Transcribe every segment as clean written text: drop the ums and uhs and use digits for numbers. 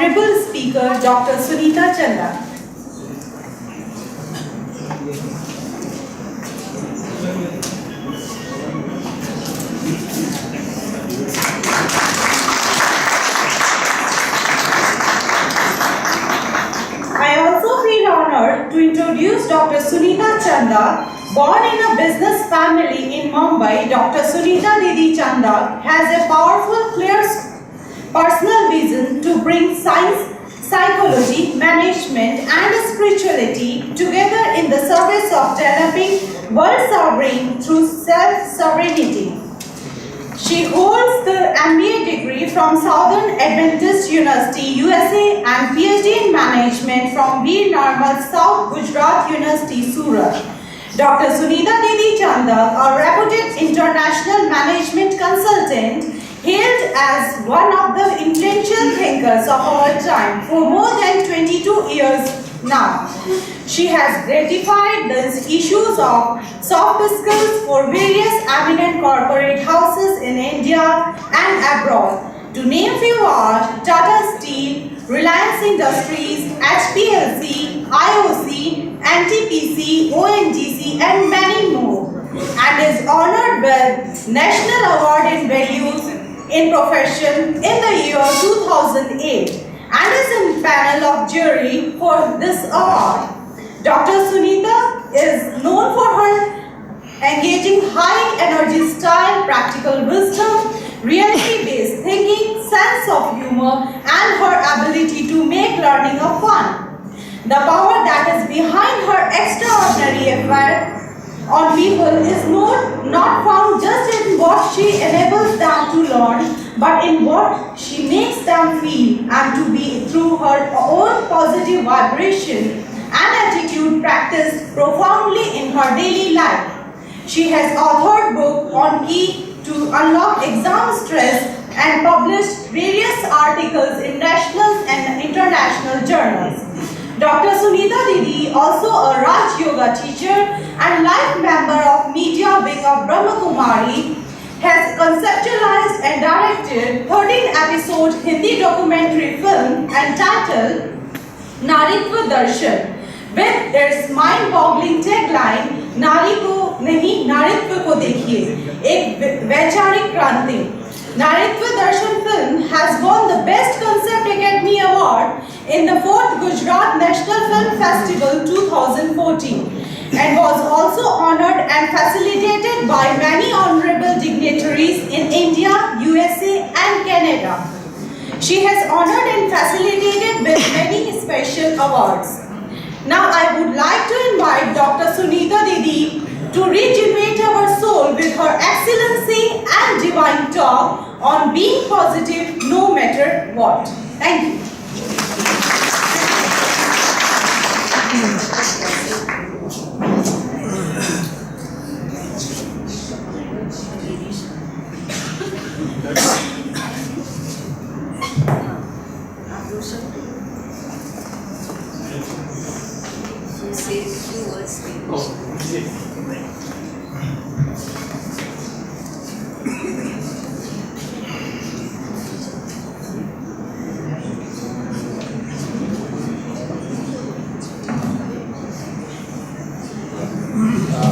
Honorable Speaker Dr. Sunita Chandak. I also feel honored to introduce Dr. Sunita Chandak. Born in a business family in Mumbai, Dr. Sunita Didi Chandak has a powerful, clear personal vision to bring science, psychology, management and spirituality together in the service of developing world sovereign through self-sovereignty. She holds the MBA degree from Southern Adventist University, USA and Ph.D. in management from B.Pharm, South Gujarat University, Surat. Dr. Sunita Didi Chandak, a reputed international management consultant, hailed as one of the influential thinkers of our time for more than 22 years now. She has gratified the issues of soft skills for various eminent corporate houses in India and abroad. To name few are Tata Steel, Reliance Industries, HPLC, IOC, NTPC, ONGC and many more, and is honored with National Award in Values in Profession in the year 2008 and is in panel of jury for this award. Dr. Sunita is known for her engaging high energy style, practical wisdom, reality-based thinking, sense of humor and her ability to make learning a fun. The power that is behind her extraordinary effect on people is not found just in what she enables them to learn, but in what she makes them feel and to be through her own positive vibration and attitude practiced profoundly in her daily life. She has authored books on key to unlock exam stress and published various articles in national and international journals. Dr. Sunita Didi, also a Raj Yoga teacher and life member of media wing of Brahma Kumari, has conceptualized and directed 13-episode Hindi documentary film entitled Naritva Darshan with its mind-boggling tagline नारी को नहीं नारित्व को देखिए एक वैचारिक क्रांति. Naritva Darshan film has won the Best Concept Academy Award in the 4th Gujarat National Film Festival 2014 and was also honored and facilitated by many honorable dignitaries in India, USA and Canada. She has honored and facilitated with many special awards. Now I would like to invite Dr. Sunita Didi to rejuvenate our soul with her excellency and divine talk on being positive no matter what. Thank you.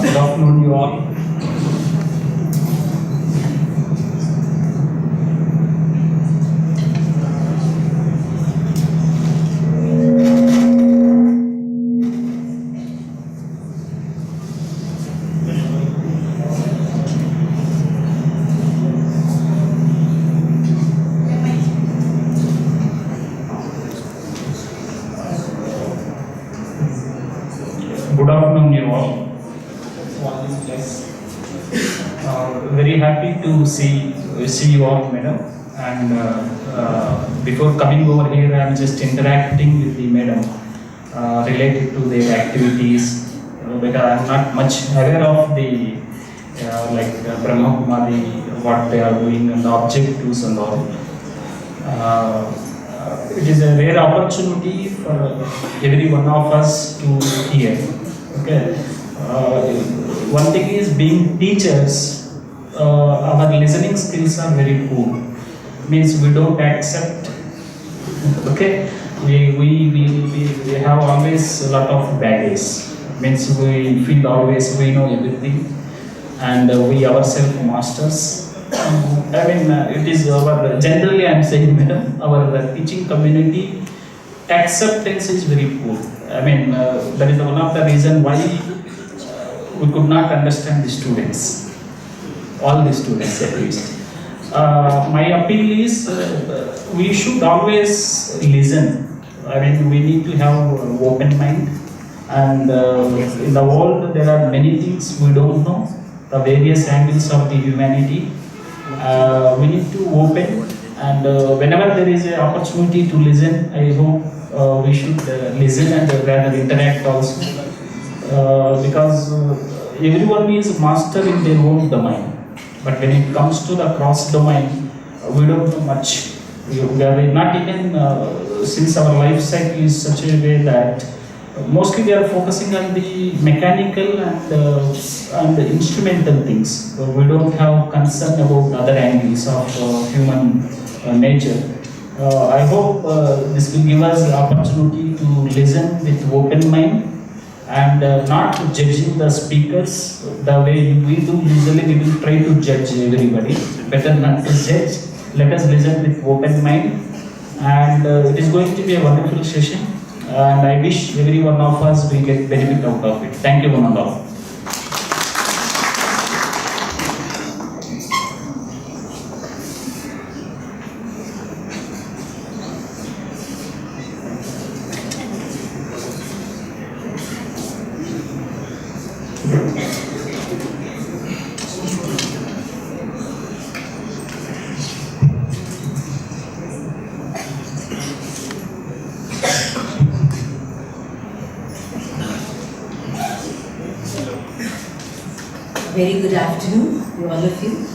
Good afternoon, you all. Good afternoon, you all. Very happy to see you all, madam. And before coming over here, I am just interacting with the madam related to their activities because I am not much aware of the Brahma Kumari, what they are doing and the objectives and all. It is a rare opportunity for every one of us to hear. Okay. One thing is, being teachers, our listening skills are very poor. Means we don't accept Okay, we have always a lot of baggage. Means we feel always we know everything, and we ourselves masters. It is our generally I am saying, madam, our teaching community acceptance is very poor. That is one of the reason why we could not understand the students, all the students at least. My appeal is we should always listen. We need to have open mind, and in the world there are many things we don't know, the various angles of the humanity. We need to open, and whenever there is an opportunity to listen, I hope we should listen and rather interact also, because everyone is master in their own domain. But when it comes to the cross domain, we don't know much. We are not even, since our life cycle is such a way that mostly we are focusing on the mechanical and the instrumental things. We don't have concern about other angles of human nature. I hope this will give us the opportunity to listen with open mind, and not judging the speakers the way we do. Usually we will try to judge everybody. Better not to judge. Let us listen with open mind, and it is going to be a wonderful session, and I wish every one of us will get benefit out of it. Thank you, one and all. Very good afternoon to all of you,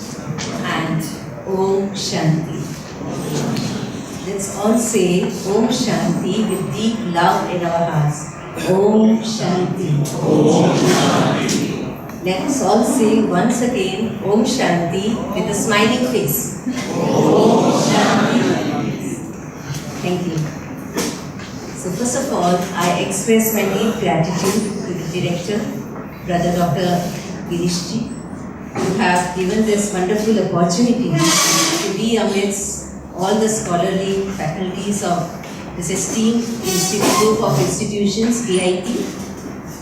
and Om Shanti. Let's all say Om Shanti with deep love in our hearts. Om Shanti. Om Shanti. Let us all say once again Om Shanti with a smiling face. Om Shanti. Thank you. So first of all, I express my deep gratitude to the director, Brother Dr. Girishji, who have given this wonderful opportunity to be amidst all the scholarly faculties of this esteemed group of institutions, KIET.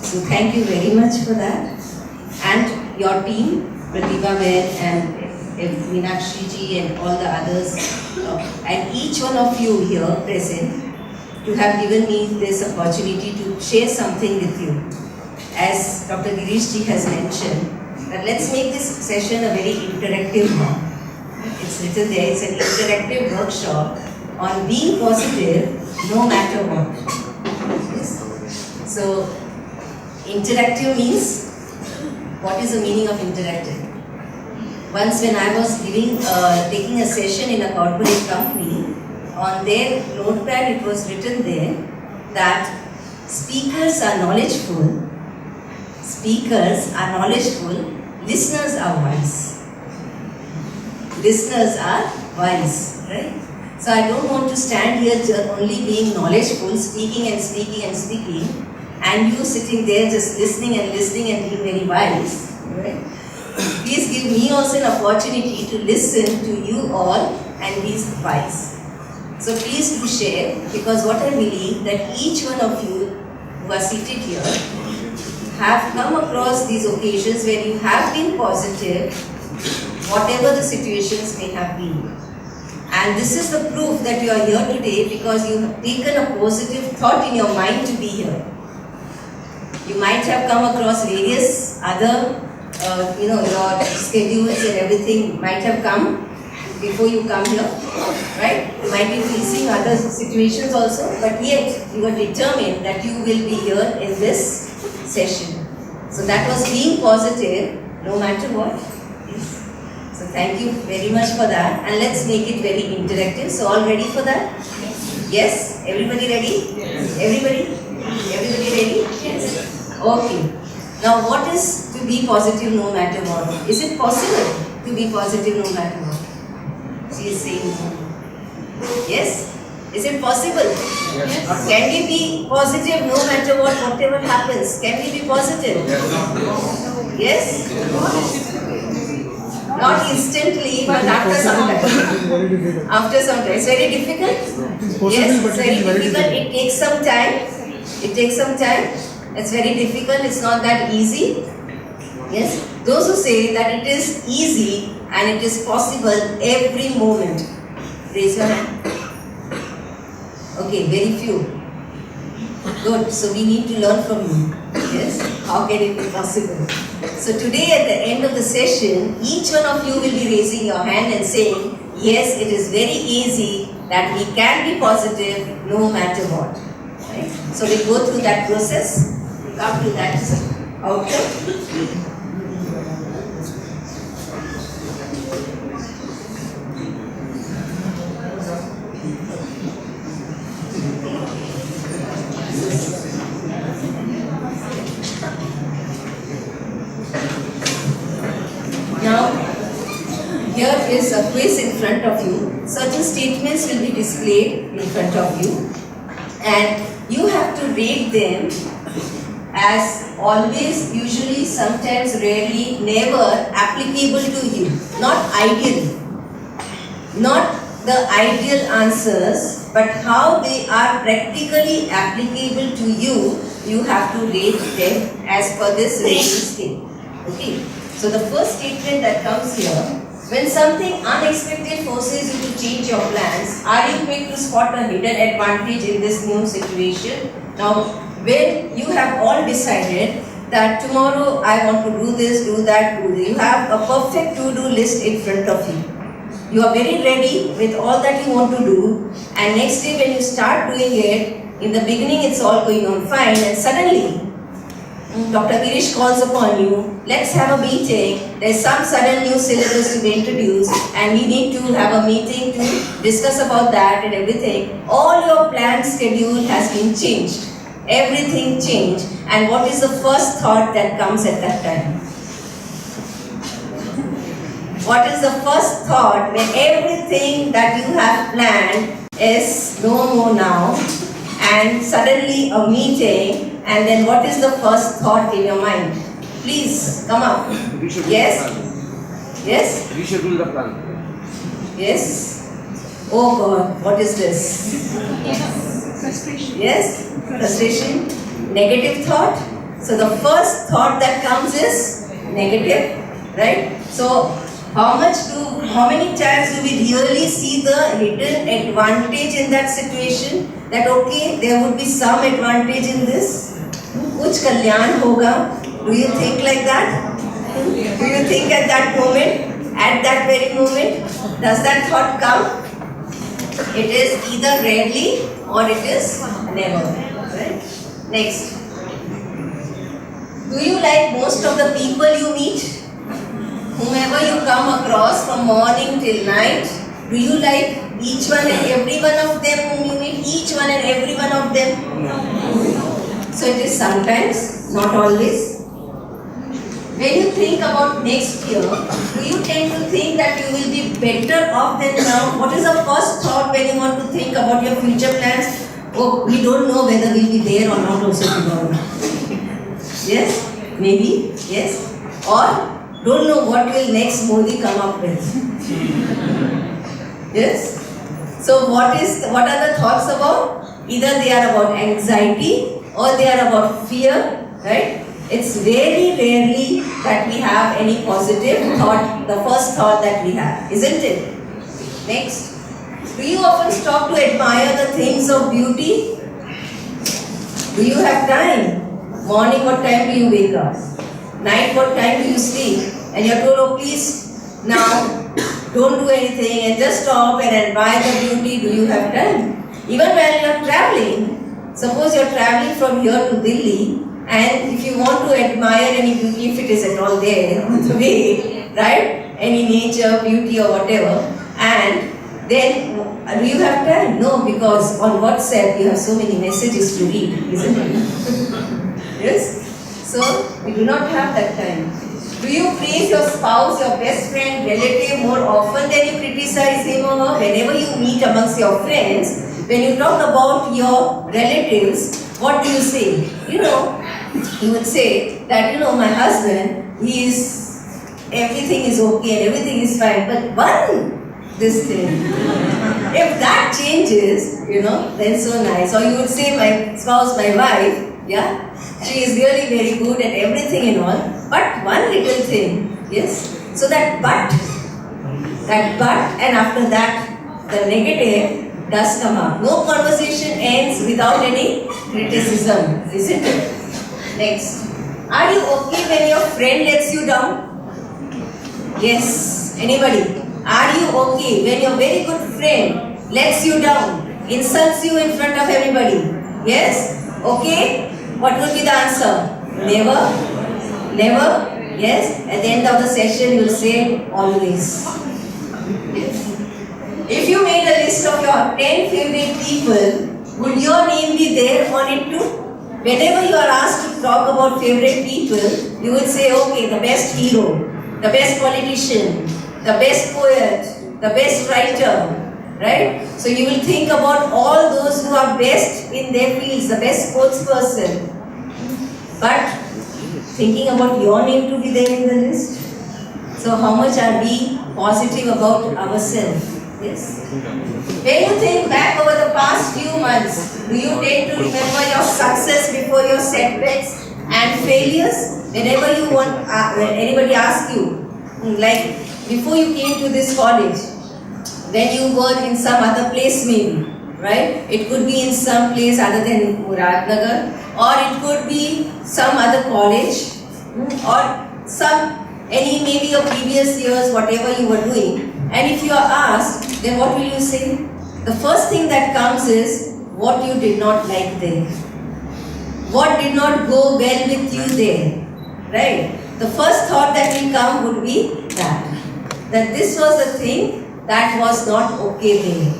So thank you very much for that. And your team, Pratibha Ma'am and Meenakshi ji and all the others, and each one of you here present, to have given me this opportunity to share something with you. As Dr. Girishji has mentioned, that let's make this session a very interactive one. It's written there, it's an interactive workshop on being positive no matter what. Yes. So, interactive means, what is the meaning of interactive? Once when I was taking a session in a corporate company, on their notepad it was written there that speakers are knowledgeful, listeners are wise. Listeners are wise, right? So I don't want to stand here only being knowledgeful, speaking, and you sitting there just listening and being very wise, right? Please give me also an opportunity to listen to you all and be wise. So please do share, because what I believe that each one of you who are seated here have come across these occasions where you have been positive, whatever the situations may have been. And this is the proof that you are here today, because you have taken a positive thought in your mind to be here. You might have come across various other, your schedules and everything might have come before you come here, right? You might be facing other situations also, but yet you are determined that you will be here in this session. So that was being positive no matter what. Yes. So thank you very much for that, and let's make it very interactive. So all ready for that? Yes? Everybody ready? Yes. Everybody ready? Yes. Okay. Now what is to be positive no matter what? Is it possible to be positive no matter what? She is saying no. Yes? Is it possible? Can we be positive no matter what, whatever happens? Can we be positive? Yes? Not instantly, but after some time. After some time. It's very difficult? Yes, it's very difficult. It takes some time. It takes some time. It's very difficult. It's not that easy. Yes? Those who say that it is easy and it is possible every moment. Raise your hand. Okay, very few. Good. So we need to learn from you. Yes? How can it be possible? So today at the end of the session, each one of you will be raising your hand and saying, yes, it is very easy that we can be positive no matter what. Right? So we'll go through that process, come to that outcome. Now, here is a quiz in front of you. Certain statements will be displayed in front of you and you have to rate them as always, usually, sometimes, rarely, never applicable to you. Not ideal. Not the ideal answers, but how they are practically applicable to you, you have to rate them as per this rating scale. Okay. So the first statement that comes here, when something unexpected forces you to change your plans, are you quick to spot a hidden advantage in this new situation? Now, when you have all decided that tomorrow I want to do this, do that, do this, you have a perfect to-do list in front of you. You are very ready with all that you want to do, and next day when you start doing it, in the beginning it's all going on fine, and suddenly Dr. Girish calls upon you, let's have a meeting, there's some sudden new syllabus to be introduced and we need to have a meeting to discuss about that and everything. All your planned schedule has been changed. Everything changed. And what is the first thought that comes at that time? What is the first thought when everything that you have planned is no more now and suddenly a meeting? And then what is the first thought in your mind? Please, come up. Yes? Yes? Reschedule the plan. Yes? Oh God, what is this? Frustration. Yes? Frustration? Negative thought? So the first thought that comes is negative, right? So how many times do we really see the hidden advantage in that situation? That okay, there would be some advantage in this? Kuch kalyan hoga? Do you think like that? Do you think at that moment? At that very moment? Does that thought come? It is either rarely or it is never. Right? Next. Do you like most of the people you meet? Whomever you come across from morning till night, do you like each one and every one of them whom you meet? Each one and every one of them? So it is sometimes, not always. When you think about next year, do you tend to think that you will be better off than now? What is the first thought when you want to think about your future plans? Oh, we don't know whether we'll be there or not also tomorrow. Yes? Maybe? Yes? Or don't know what will next Modi come up with. Yes? So what are the thoughts about? Either they are about anxiety or they are about fear, right? It's very rarely that we have any positive thought, the first thought that we have, isn't it? Next. Do you often stop to admire the things of beauty? Do you have time? Morning, what time do you wake up? Night, what time do you sleep? And you're told, oh please, now, don't do anything and just stop and admire the beauty. Do you have time? Even when you're traveling, suppose you're traveling from here to Delhi, and if you want to admire any beauty, if it is at all there on the way, right? Any nature, beauty or whatever, and then do you have time? No, because on WhatsApp you have so many messages to read, isn't it? Yes? So, we do not have that time. Do you praise your spouse, your best friend, relative more often than you criticize him or her? Whenever you meet amongst your friends, when you talk about your relatives, what do you say? You know, you would say that, you know, my husband, everything is okay and everything is fine, but this thing, if that changes, you know, then so nice. Or you would say my spouse, my wife, yeah, she is really very good at everything and all, but one little thing, yes. So that but, and after that, the negative does come up. No conversation ends without any criticism, isn't it? Next. Are you okay when your friend lets you down? Yes. Anybody? Are you okay when your very good friend lets you down, insults you in front of everybody? Yes? Okay? What would be the answer? Never? Never? Yes? At the end of the session, you will say always. If you made a list of your 10 favorite people, would your name be there on it too? Whenever you are asked to talk about favorite people, you would say, okay, the best hero, the best politician, the best poet, the best writer, right? So you will think about all those who are best in their fields, the best sportsperson. But thinking about your name to be there in the list. So how much are we positive about ourselves? Yes. When you think back over the past few months, do you tend to remember your success before your setbacks and failures? Whenever you want, anybody asks you, like before you came to this college, when you were in some other place maybe, right? It could be in some place other than Muradnagar, or it could be some other college, or any maybe your previous years, whatever you were doing. And if you are asked, then what will you say? The first thing that comes is what you did not like there. What did not go well with you there, right? The first thought that will come would be that this was the thing that was not okay there,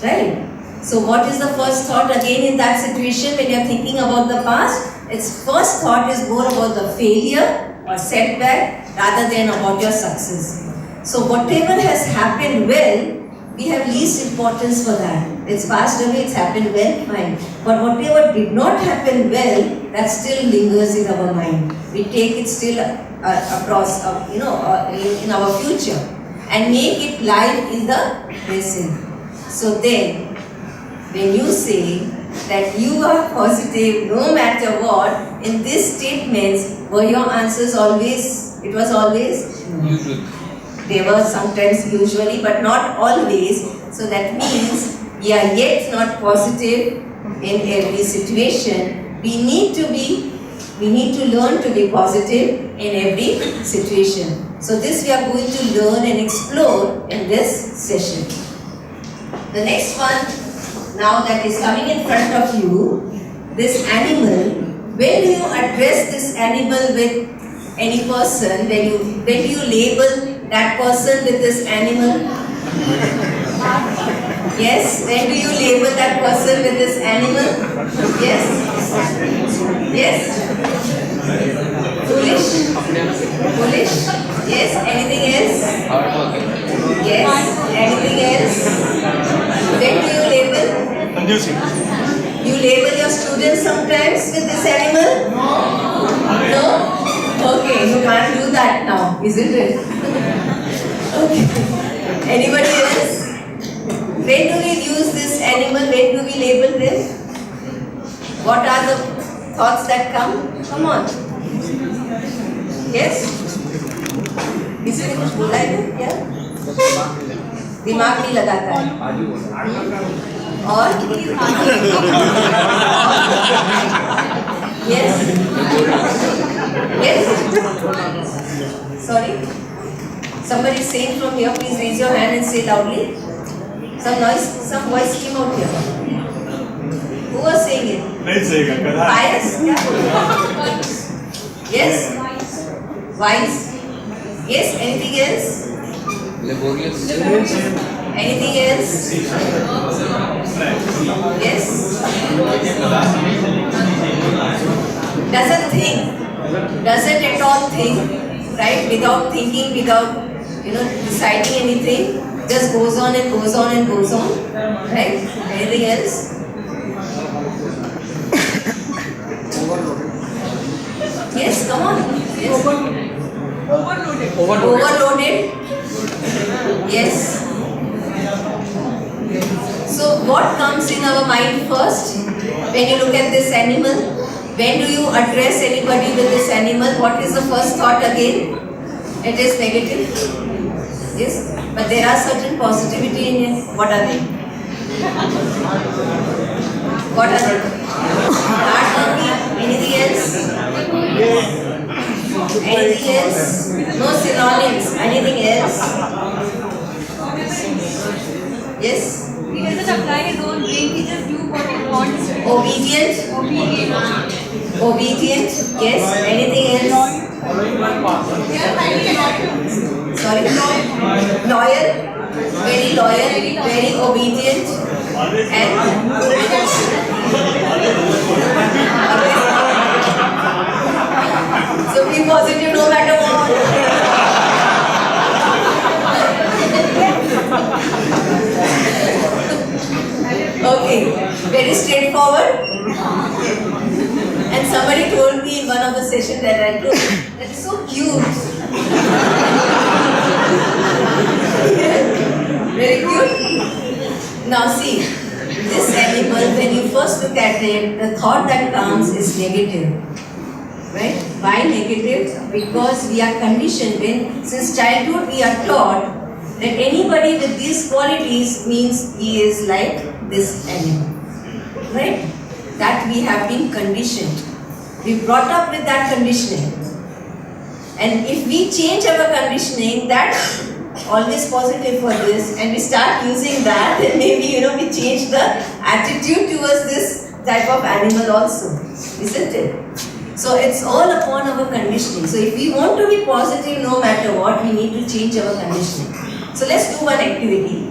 right? So what is the first thought again in that situation when you are thinking about the past? Its first thought is more about the failure or setback rather than about your success. So whatever has happened well, we have least importance for that. It's passed away, it's happened well, fine. But whatever did not happen well, that still lingers in our mind. We take it still across, in our future and make it live in the present. So then, when you say that you are positive no matter what, in these statements, were your answers always, it was always? Usually. They were sometimes usually, but not always. So that means we are yet not positive in every situation. We need to learn to be positive in every situation. So this we are going to learn and explore in this session. The next one, now that is coming in front of you, this animal. When you address this animal with any person, when do you label that person with this animal? Yes? When do you label that person with this animal? Yes? Yes? Foolish? Foolish? Yes? Anything else? Hardworking. Yes? Anything else? When do you label? Conducive. You label your students sometimes with this animal? No? Okay, you can't do that now, isn't it? Okay. Anybody else? When do we use this animal? When do we label them? What are the thoughts that come? Come on. Yes? किसी ने कुछ बोला है क्या? दिमाग नहीं लगाता है. और? Yes? Yes? Sorry? Somebody is saying from here, please raise your hand and say loudly. Some noise, some voice came out here. Who was saying it? नहीं sayega. Bias? Yes? Wise? Yes? Anything else? Laborious. Anything else? Yes? Doesn't think. Doesn't at all think. Right? Without thinking, without deciding anything. Just goes on and goes on and goes on. Right? Anything else? Yes, come on. Yes. Overloaded. Yes. So what comes in our mind first when you look at this animal? When do you address anybody with this animal? What is the first thought again? It is negative. Yes. But there are certain positivity in it. What are they? What are they? Heart monkey. Anything else? Anything else? No synonyms. Anything else? Yes? He doesn't apply his own brain, he just do what he wants. Obedient? Obedient? Yes. Anything else? Sorry? Loyal? Very loyal, very obedient. And so be positive no matter what. Okay, very straightforward. And somebody told me in one of the sessions that I took, that is so cute. Very cute. Now see, this animal, when you first look at it, the thought that comes is negative. Right? Why negative? Because we are conditioned since childhood we are taught that anybody with these qualities means he is like this animal. Right? That we have been conditioned. We brought up with that conditioning. And if we change our conditioning, that's always positive for this, and we start using that, then maybe we change the attitude towards this type of animal also. Isn't it? So it's all upon our conditioning. So if we want to be positive no matter what, we need to change our conditioning. So let's do one activity.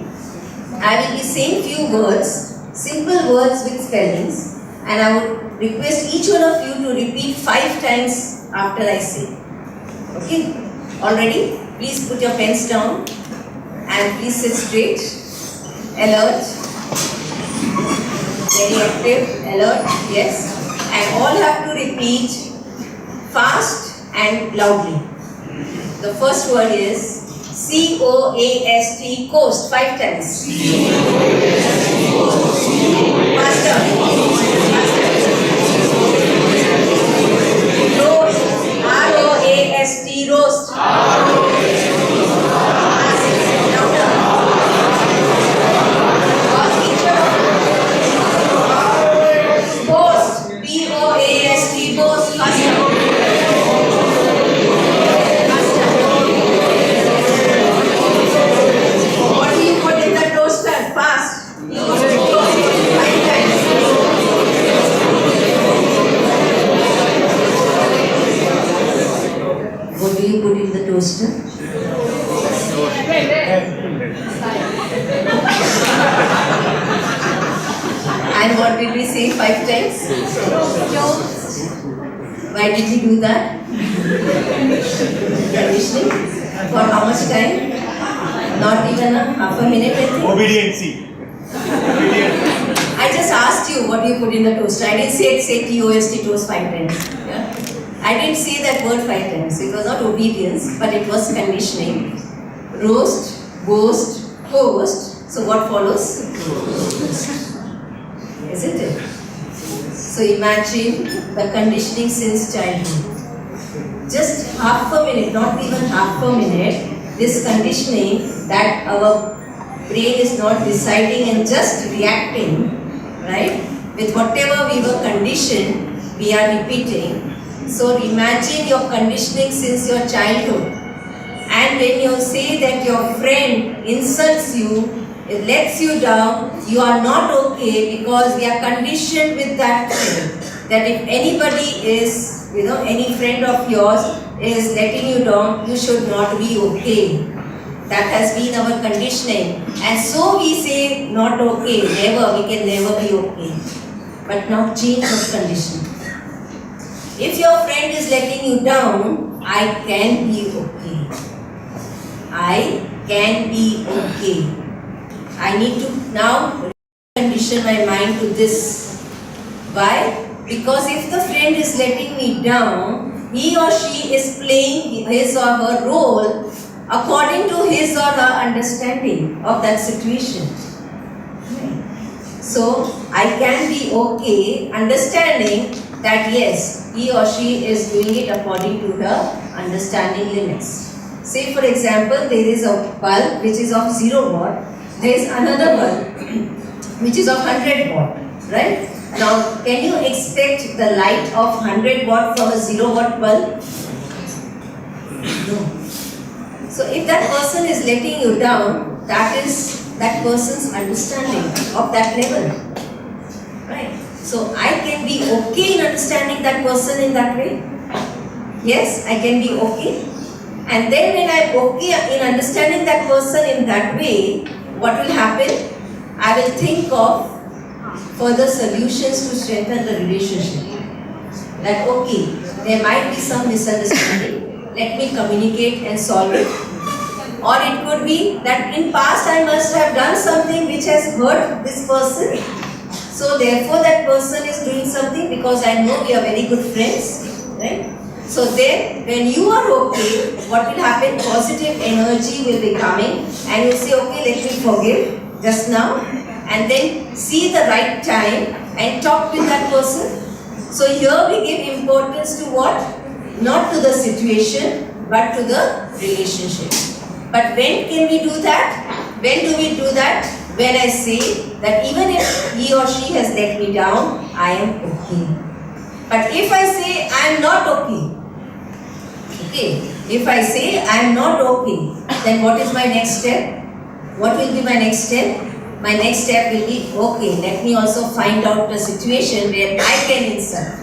I will be saying few words, simple words with spellings, and I would request each one of you to repeat 5 times after I say. Okay? All ready? Please put your pens down and please sit straight, alert, very active, alert, yes. And all have to repeat fast and loudly. The first word is C-O-A-S-T, coast, 5 times. Faster. Roast, R-O-A-S-T, roast. And what did we say 5 times? Why did we do that? Conditioning. For how much time? Not even half a minute, I think. Obediency. I just asked you what you put in the toaster. I didn't say T-O-S-T, toast 5 times. Yeah? I didn't say that word 5 times. It was not obedience, but it was conditioning. Roast, boast, coast. So what follows? Isn't it? So imagine the conditioning since childhood. Just half a minute, not even half a minute, this conditioning that our brain is not deciding and just reacting, right? With whatever we were conditioned, we are repeating. So imagine your conditioning since your childhood. And when you say that your friend insults you, it lets you down, you are not okay because we are conditioned with that thing. That if anybody is, any friend of yours is letting you down, you should not be okay. That has been our conditioning. And so we say not okay, never, we can never be okay. But now change of conditioning. If your friend is letting you down, I can be okay. I can be okay. I need to now condition my mind to this. Why? Because if the friend is letting me down, he or she is playing his or her role according to his or her understanding of that situation. So I can be okay understanding that yes, he or she is doing it according to her understanding limits. Say for example, there is a bulb which is of 0 watt, there is another bulb which is of 100 watt, right? Now, can you expect the light of 100 watt from a 0 watt bulb? No. So if that person is letting you down, that is that person's understanding of that level, right? So I can be okay in understanding that person in that way. Yes, I can be okay. And then when I am okay in understanding that person in that way, what will happen? I will think of further solutions to strengthen the relationship. That okay, there might be some misunderstanding, let me communicate and solve it. Or it could be that in past I must have done something which has hurt this person. So therefore that person is doing something because I know we are very good friends, right? So then when you are okay, what will happen? Positive energy will be coming and you say, okay, let me forgive just now, and then see the right time and talk with that person. So here we give importance to what? Not to the situation, but to the relationship. But when can we do that? When do we do that? When I say that even if he or she has let me down, I am okay. But if I say I am not okay, if I say I am not okay, then what is my next step? What will be my next step? My next step will be, okay, let me also find out the situation where I can insult.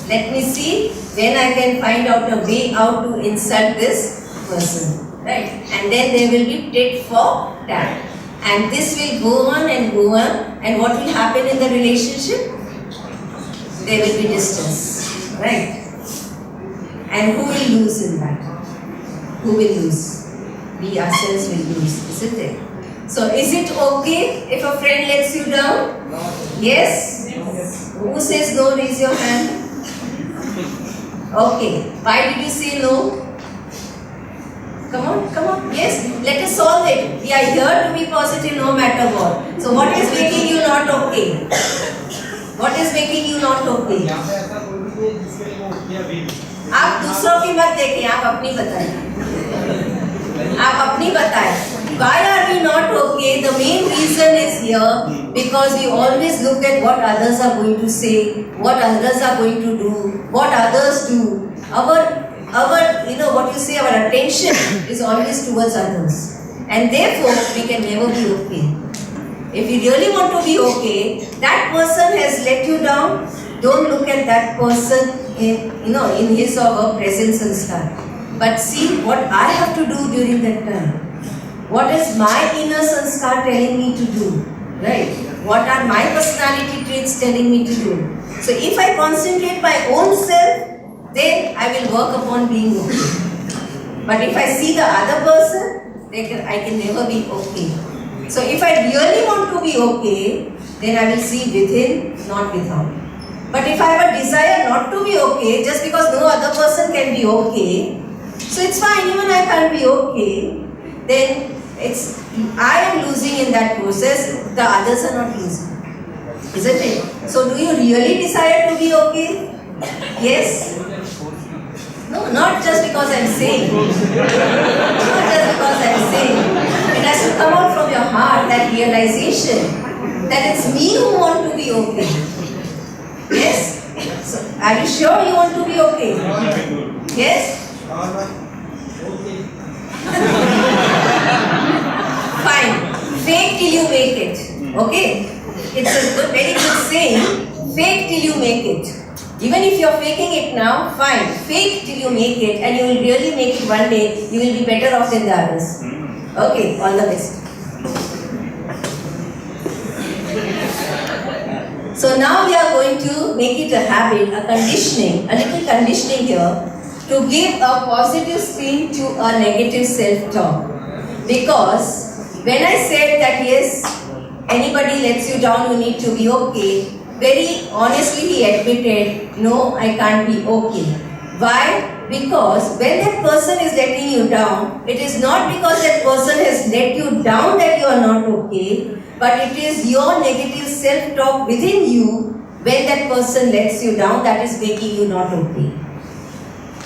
Let me see when I can find out a way out to insult this person, right? And then there will be tit for tat. And this will go on and go on. And what will happen in the relationship? There will be distance, right? And who will lose in that? Who will lose? We ourselves will lose, isn't it? So is it okay if a friend lets you down? Yes? Who says no? Raise your hand. Okay. Why did you say no? Come on, come on. Yes, let us solve it. We are here to be positive no matter what. So what is making you not okay? What is making you not okay? आप दूसरों की मत देखिए, आप अपनी बताइए. आप अपनी बताएं. Why are we not okay? The main reason is here because we always look at what others are going to say, what others are going to do, what others do. Our what you say, our attention is always towards others, and therefore we can never be okay. If you really want to be okay, that person has let you down. Don't look at that person in his or her presence and stuff. But see what I have to do during that time. What is my inner sanskar telling me to do? Right? What are my personality traits telling me to do? So if I concentrate my own self, then I will work upon being okay. But if I see the other person, then I can never be okay. So if I really want to be okay, then I will see within, not without. But if I have a desire not to be okay, just because no other person can be okay, so it's fine, even I can't be okay, then I am losing in that process, the others are not losing. Isn't it? So do you really desire to be okay? Yes? No, not just because I'm saying. Not just because I'm saying. It has to come out from your heart, that realization that it's me who want to be okay. Yes? So, are you sure you want to be okay? Yes? Fine. Fake till you make it. Okay? It's a very good saying. Fake till you make it. Even if you're faking it now, fine. Fake till you make it, and you will really make it one day. You will be better off than the others. Okay, all the best. So now we are going to make it a habit, a little conditioning here, to give a positive spin to a negative self-talk. Because when I said that yes, anybody lets you down, you need to be okay. Very honestly, he admitted, no, I can't be okay. Why? Because when that person is letting you down, it is not because that person has let you down that you are not okay, but it is your negative self-talk within you when that person lets you down that is making you not okay.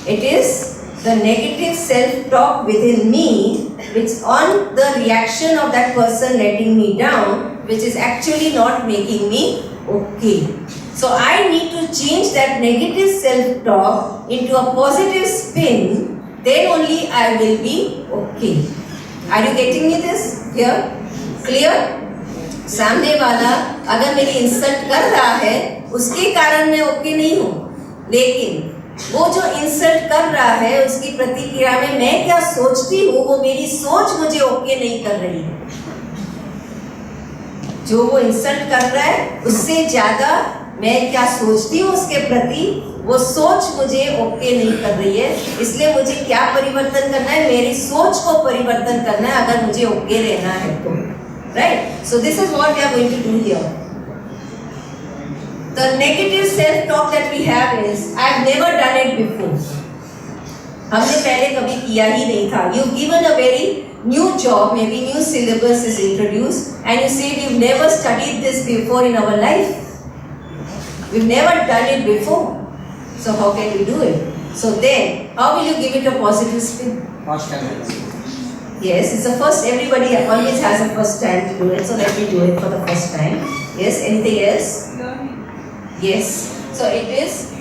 It is the negative self-talk within me which on the reaction of that person letting me down, which is actually not making me okay. So I need to change that negative self-talk into a positive spin, then only I will be okay. Are you getting me this here? Clear? सामने वाला अगर मेरी insult कर रहा है उसके कारण मैं ओके नहीं हूँ, लेकिन वो जो इंसल्ट कर रहा है उसकी प्रतिक्रिया में मैं क्या सोचती हूँ वो मेरी सोच मुझे ओके नहीं कर रही है। जो वो इंसल्ट कर रहा है उससे ज्यादा मैं क्या सोचती हूँ उसके प्रति, वो सोच मुझे ओके नहीं कर रही है। इसलिए मुझे क्या परिवर्तन करना है, मेरी सोच को परिवर्तन करना है अगर मुझे ओके रहना है तो। Right? So this is what we are going to do here. The negative self-talk that we have is, I have never done it before. हमने पहले कभी किया ही नहीं था. You've given a very new job, maybe new syllabus is introduced, and you say we've never studied this before in our life. We've never done it before. So how can we do it? So then, how will you give it a positive spin? Yes, it's the first, everybody always has a first time to do it, so let me do it for the first time. Yes, anything else? Yes, so it is,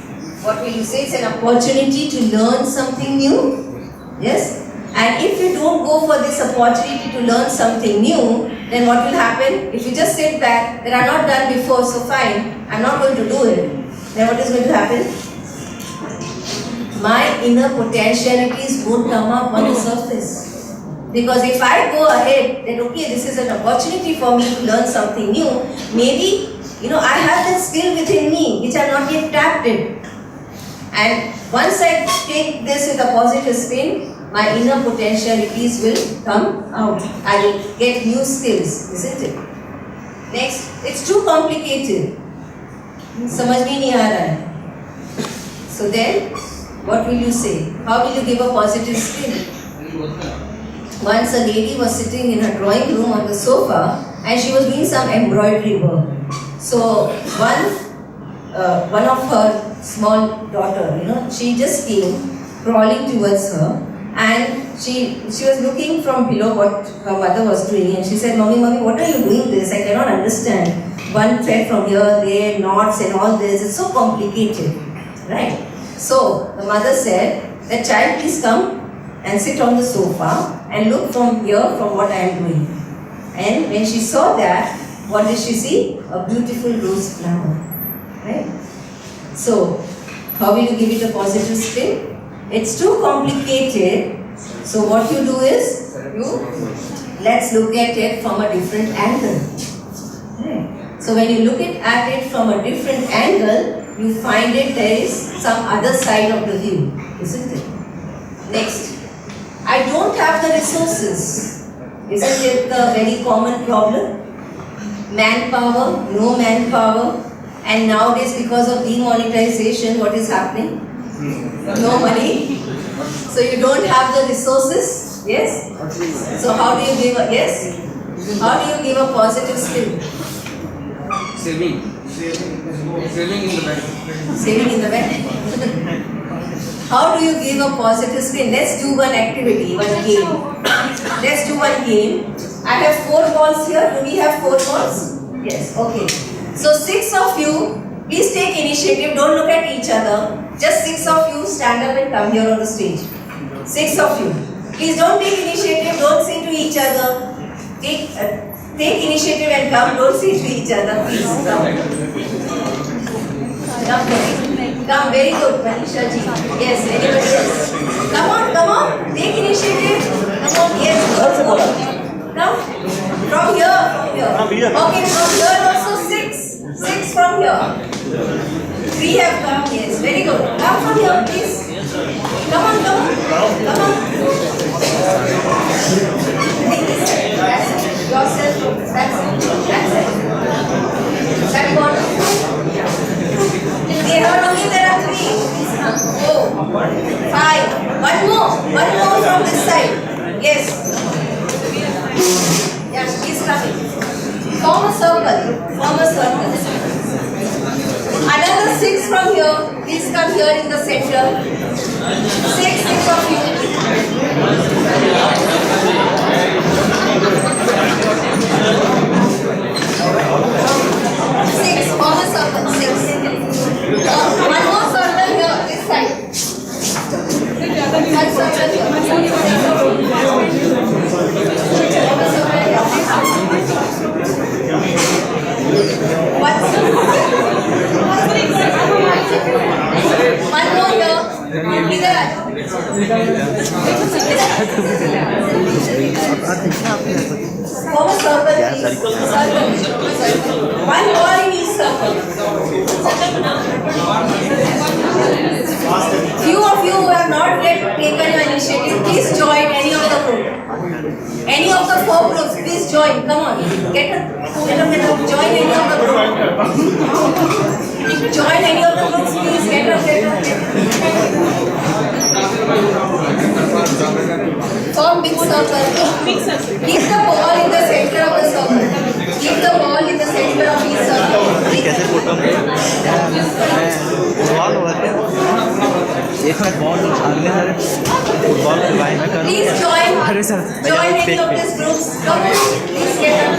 what will you say, it's an opportunity to learn something new. Yes, and if you don't go for this opportunity to learn something new, then what will happen? If you just sit back, that I'm not done before, so fine, I'm not going to do it, then what is going to happen? My inner potentialities won't come up on the surface. Because if I go ahead, then okay, this is an opportunity for me to learn something new. Maybe, I have that skill within me which I have not yet tapped in. And once I take this with a positive spin, my inner potentialities will come out. I will get new skills, isn't it? Next, it's too complicated. समझ में नहीं आ रहा है. So then, what will you say? How will you give a positive spin? Once a lady was sitting in her drawing room on the sofa and she was doing some embroidery work. So one of her small daughter, she just came crawling towards her and she was looking from below what her mother was doing and she said, Mommy, what are you doing this? I cannot understand. One thread from here, there, knots and all this. It's so complicated, right? So the mother said, that child, please come and sit on the sofa and look from here from what I am doing. And when she saw that, what did she see? A beautiful rose flower. Right? So, how will you give it a positive spin? It's too complicated. So what you do is, let's look at it from a different angle. Right? So when you look at it from a different angle, you find it there is some other side of the view, isn't it? Next. I don't have the resources. Isn't it a very common problem? Manpower, no manpower, and nowadays because of demonetization, what is happening? No money. So you don't have the resources, yes? So how do you give a, yes? How do you give a positive spin? Saving in the bank. Saving in the bank. How do you give a positive spin? Let's do one activity, one game. Let's do one game. I have 4 balls here. Do we have 4 balls? Yes, okay. So 6 of you, please take initiative. Don't look at each other. Just 6 of you stand up and come here on the stage. 6 of you. Please don't take initiative. Don't say to each other. Take initiative and come. Don't say to each other. Please come. Come, very good, Manisha ji. Yes, anybody else? Come on. Take initiative. Come on, yes. Come. From here. Okay, from here also 6. 6 from here. 3 have come, yes. Very good. Come from here, please. Come on. yourself. That's it. That's it. That one. They heard only there are 3. 4, 5. One more from this side. Yes. Yes, he's coming. Form a circle. Another 6 from here. Please come here in the center. 6 of you. 6. Form a circle. 6. One more circle here. This side. One circle here. One more here. Either form a circle. One more in each circle. Few of you who have not yet taken your initiative, please join any of the group. Any of the 4 groups, please join. Come on. Get up. Join any of the groups. Join any of the groups, please. Get up. Form big circle. Keep the ball in the center of the circle. Keep the ball in the center of each circle. कैसे photo में ball हुआ क्या एक बार ball उछालने sir football करवाए मैं करूँ Please join. अरे sir Join any of these groups. Come on. Please get up.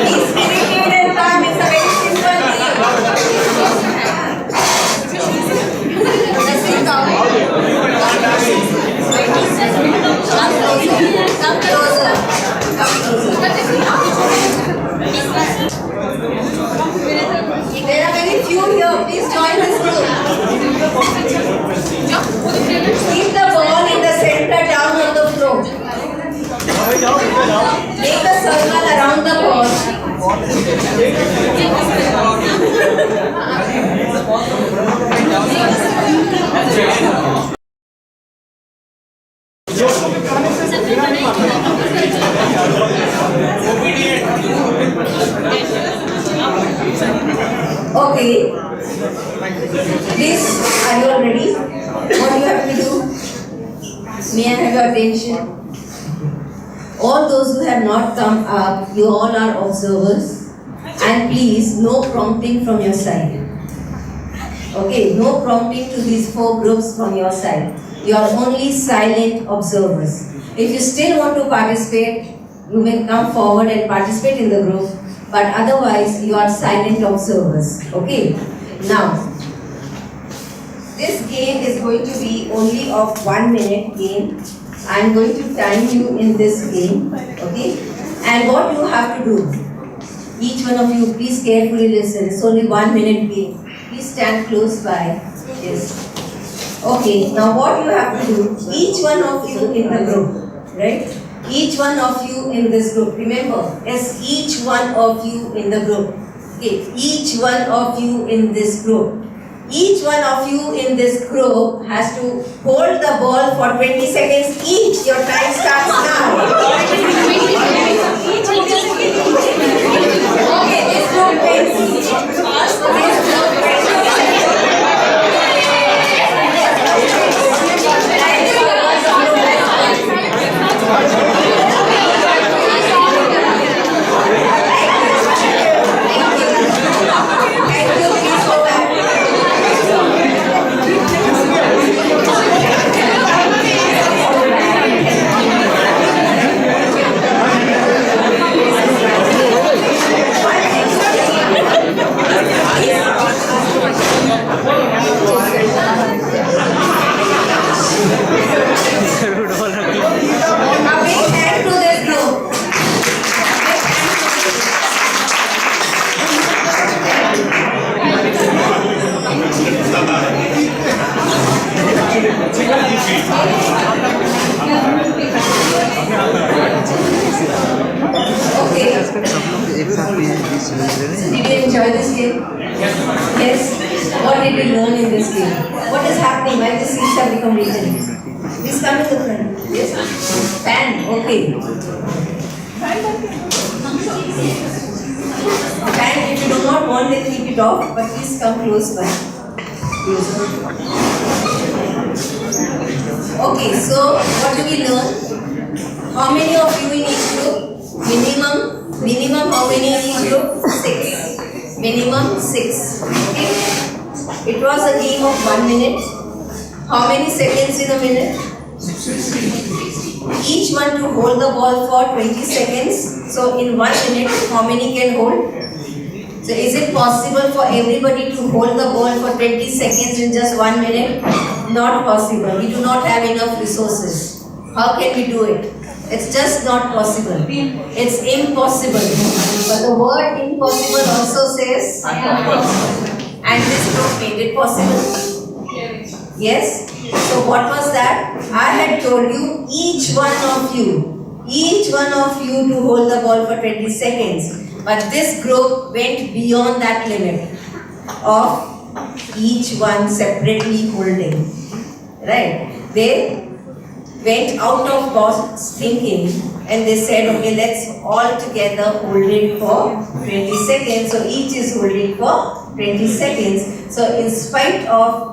Please irritated and calm. It's a very simple game. Let's sit down. Come closer. There are very few here. Please join this group. Keep the ball in the center down on the floor. Make a circle around the ball. Okay. Please, are you all ready? What do you have to do? May I have your attention? All those who have not come up, you all are observers. And please, no prompting from your side. Okay, no prompting to these 4 groups from your side. You are only silent observers. If you still want to participate, you may come forward and participate in the group. But otherwise, you are silent observers. Okay? Now, this game is going to be only of 1 minute game. I am going to time you in this game. Okay? And what you have to do, each one of you, please carefully listen. It's only 1 minute game. Please stand close by. Yes. Okay, now what you have to do, each one of you in the group, right? Each one of you in this group, remember, yes, each one of you in the group. Okay, each one of you in this group. Each one of you in this group has to hold the ball for 20 seconds each. Your time starts now. Okay, this group wins. This group wins. Did you enjoy this game? Yes. What did you learn in this game? What is happening? Why the seats have become written? Please come to the front. Yes. Fan. Okay. Fan, if you do not want, then keep it off. But please come close by. Okay. So what do we learn? How many of you in each group? Minimum. How many in each group? 6. Minimum 6. Okay. It was a game of 1 minute. How many seconds in a minute? Each one to hold the ball for 20 seconds. So in 1 minute, how many can hold? So is it possible for everybody to hold the ball for 20 seconds in just 1 minute? Not possible. We do not have enough resources. How can we do it? It's just not possible. It's impossible. But the word impossible also says and this group made it possible. Yes? So what was that? I had told you, each one of you to hold the ball for 20 seconds. But this group went beyond that limit of each one separately holding. Right? They went out of box thinking and they said, okay, let's all together hold it for 20 seconds. So each is holding for 20 seconds. So in spite of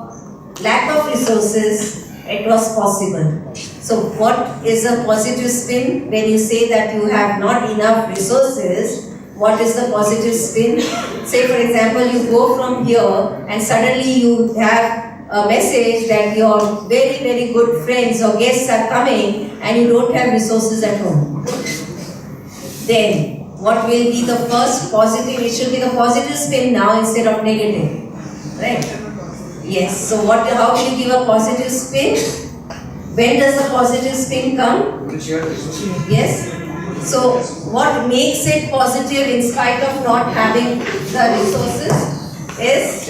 lack of resources, it was possible. So what is a positive spin? When you say that you have not enough resources, what is the positive spin? Say for example, you go from here and suddenly you have a message that your very, very good friends or guests are coming and you don't have resources at home. Then what will be the first positive? It should be the positive spin now instead of negative. Right? Yes. So how will you give a positive spin? When does the positive spin come? Yes. So what makes it positive in spite of not having the resources is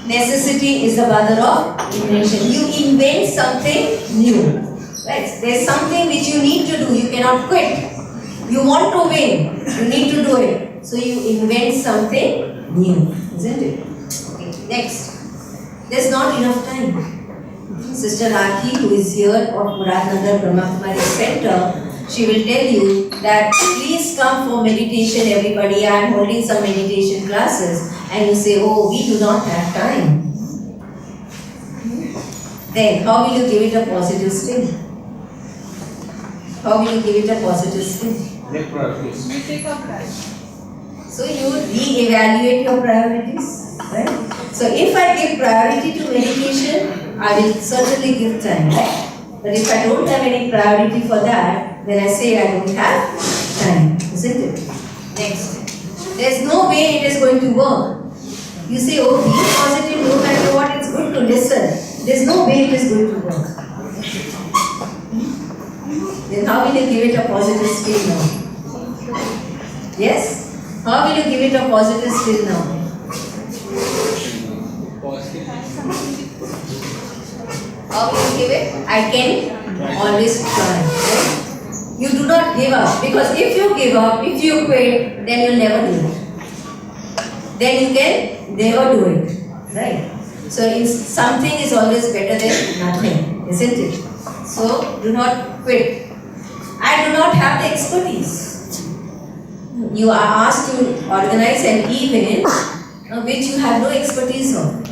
necessity is the mother of invention. You invent something new. Right? There's something which you need to do. You cannot quit. You want to win. You need to do it. So you invent something new. Isn't it? Okay. Next. There's not enough time. Sister Rakhi, who is here at Muradnagar Brahmakumari Center, she will tell you that please come for meditation everybody. I am holding some meditation classes. And you say, oh, we do not have time. Then how will you give it a positive spin? How will you give it a positive spin? So you re-evaluate your priorities. Right? So if I give priority to meditation, I will certainly give time. Right? But if I don't have any priority for that, then I say I don't have time. Isn't it? Next. There's no way it is going to work. You say, oh, be positive, no matter what, it's good to listen. There's no way it is going to work. Then how will you give it a positive spin now? Yes? How will you give it a positive spin now? How will you give it? I can always try. Right? You do not give up, because if you give up, if you quit, then you'll never do it. Then you can never do it. Right? So something is always better than nothing, isn't it? So do not quit. I do not have the expertise. You are asked to organize an event which you have no expertise on.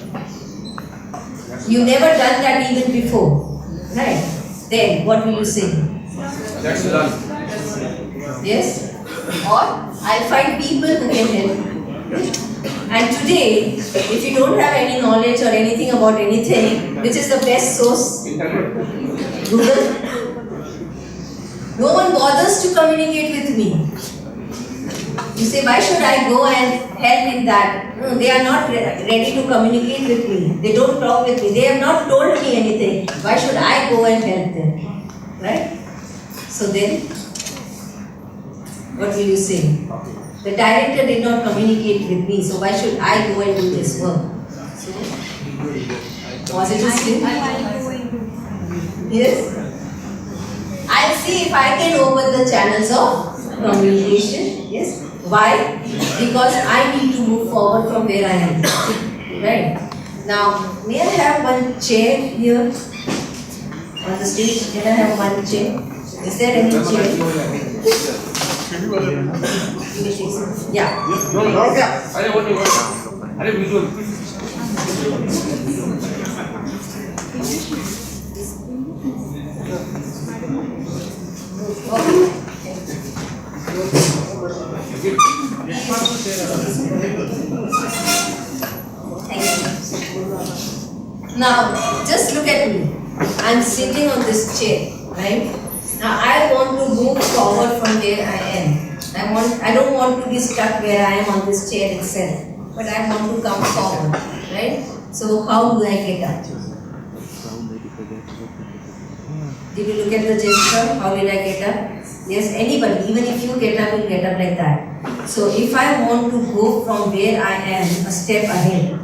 You've never done that event before. Right? Then what will you say? That's done. Yes? Or I'll find people who can help. And today, if you don't have any knowledge or anything about anything, which is the best source? Google. No one bothers to communicate with me. You say, why should I go and help in that? No, they are not ready to communicate with me. They don't talk with me. They have not told me anything. Why should I go and help them? Right? So then, what will you say? The director did not communicate with me, so why should I go and do this work? So, positive spin? Yes? I'll see if I can open the channels of communication. Yes? Why? Because I need to move forward from where I am. Right? Now, may I have one chair here on the stage? Can I have one chair? Is there any chair? Yeah. अरे वो नहीं अरे visual. Now, just look at me. I'm sitting on this chair, right? Now, I want to move forward from where I am. I don't want to be stuck where I am on this chair itself, but I want to come forward, right? So, how do I get up? Did you look at the gesture? How did I get up? Yes, anybody, even if you get up, you'll get up like that. So, if I want to go from where I am a step ahead,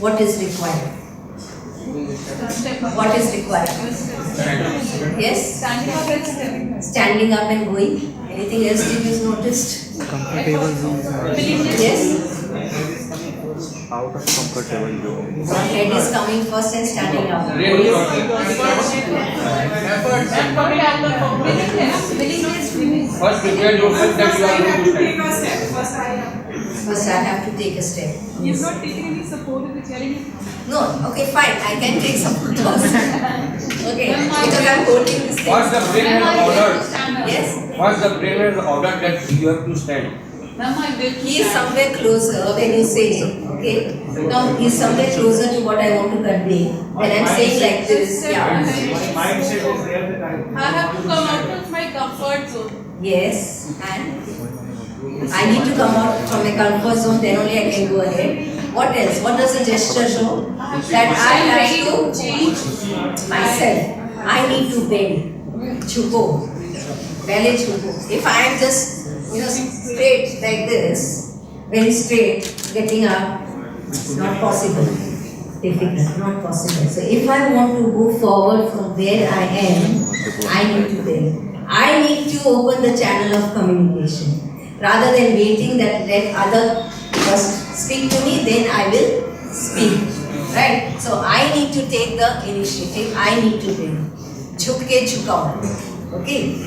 what is required? What is required? Yes? Standing up and going. Anything else did you noticed? Comfortable zone. Yes? Out of comfortable zone. Head is coming first and standing up. First prepare yourself that you are going to stand. First I have to take a step. You've not taken any support in the challenge. No, okay, fine. I can take support also. Okay, because I'm holding this thing. What's the brain order? Yes? What's the brain order that you have to stand? He is somewhere closer when you say, okay? Now he is somewhere closer to what I want to convey. When I'm saying like this, yeah. I have to come out of my comfort zone. Yes, and I need to come out from my comfort zone, then only I can go ahead. What else? What does the gesture show? That I have to change myself. I need to bend. Chuko. Belly chuko. If I am just, straight like this, very straight, getting up, it's not possible. Difficult, not possible. So if I want to go forward from where I am, I need to bend. I need to open the channel of communication. Rather than waiting that let other first speak to me, then I will speak. Right? So I need to take the initiative. I need to bend. Chukke chukao. Okay?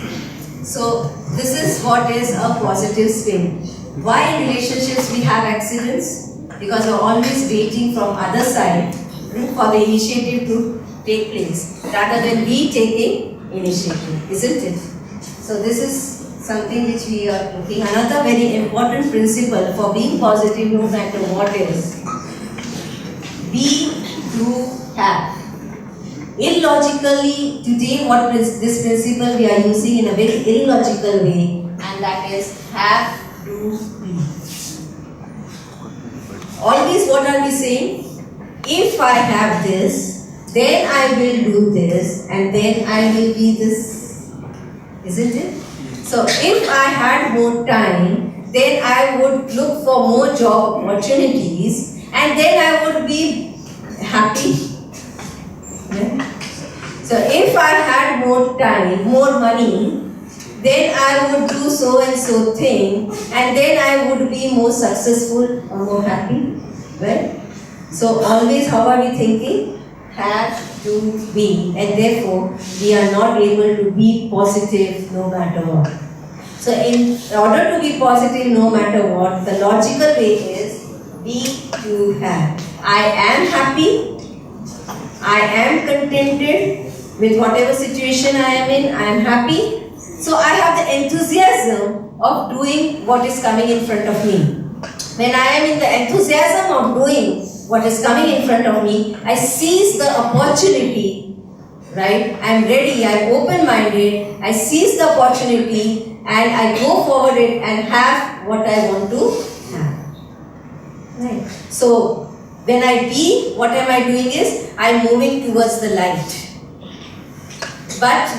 So this is what is a positive spin. Why in relationships we have accidents? Because we're always waiting from other side for the initiative to take place rather than we taking initiative, isn't it? So this is something which we are looking. Another very important principle for being positive no matter what is, be, do, have. Illogically, today this principle we are using in a very illogical way, and that is have, do, be. Always what are we saying? If I have this, then I will do this, and then I will be this. Isn't it? So if I had more time, then I would look for more job opportunities, and then I would be happy. Yeah? So if I had more time, more money, then I would do so and so thing, and then I would be more successful or more happy. Right? So always how are we thinking? Have to be, and therefore we are not able to be positive no matter what. So in order to be positive no matter what, the logical way is be to have. I am happy, I am contented with whatever situation I am in, I am happy. So I have the enthusiasm of doing what is coming in front of me. When I am in the enthusiasm of doing what is coming in front of me, I seize the opportunity, right? I am ready, I am open-minded, I seize the opportunity and I go forward it and have what I want to have. Right? So when I be, what am I doing is, I am moving towards the light. But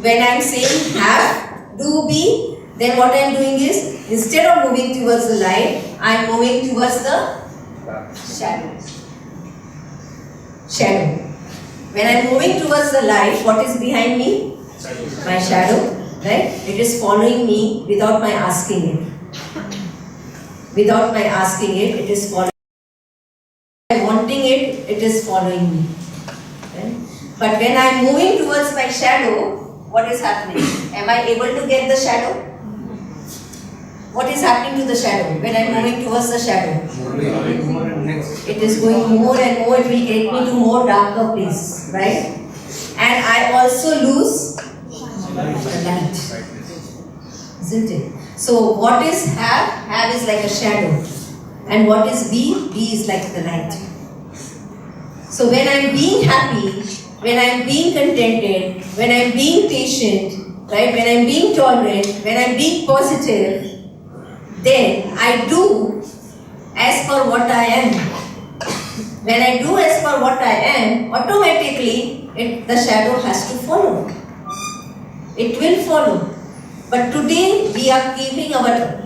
when I am saying have, do, be, then what I am doing is, instead of moving towards the light, I am moving towards the shadow. Shadow. When I am moving towards the light, what is behind me? My shadow. Right? It is following me without my asking it. Without my asking it, it is following. Wanting it, it is following me. Right? But when I am moving towards my shadow, what is happening? Am I able to get the shadow? What is happening to the shadow when I am moving towards the shadow? It is going more and more, it will get me to more darker place, right? And I also lose the light, isn't it? So what is have? Have is like a shadow. And what is be? Be is like the light. So when I am being happy, when I am being contented, when I am being patient, right? When I am being tolerant, when I am being positive, then I do as per what I am. When I do as per what I am, automatically the shadow has to follow. It will follow. But today we are keeping our,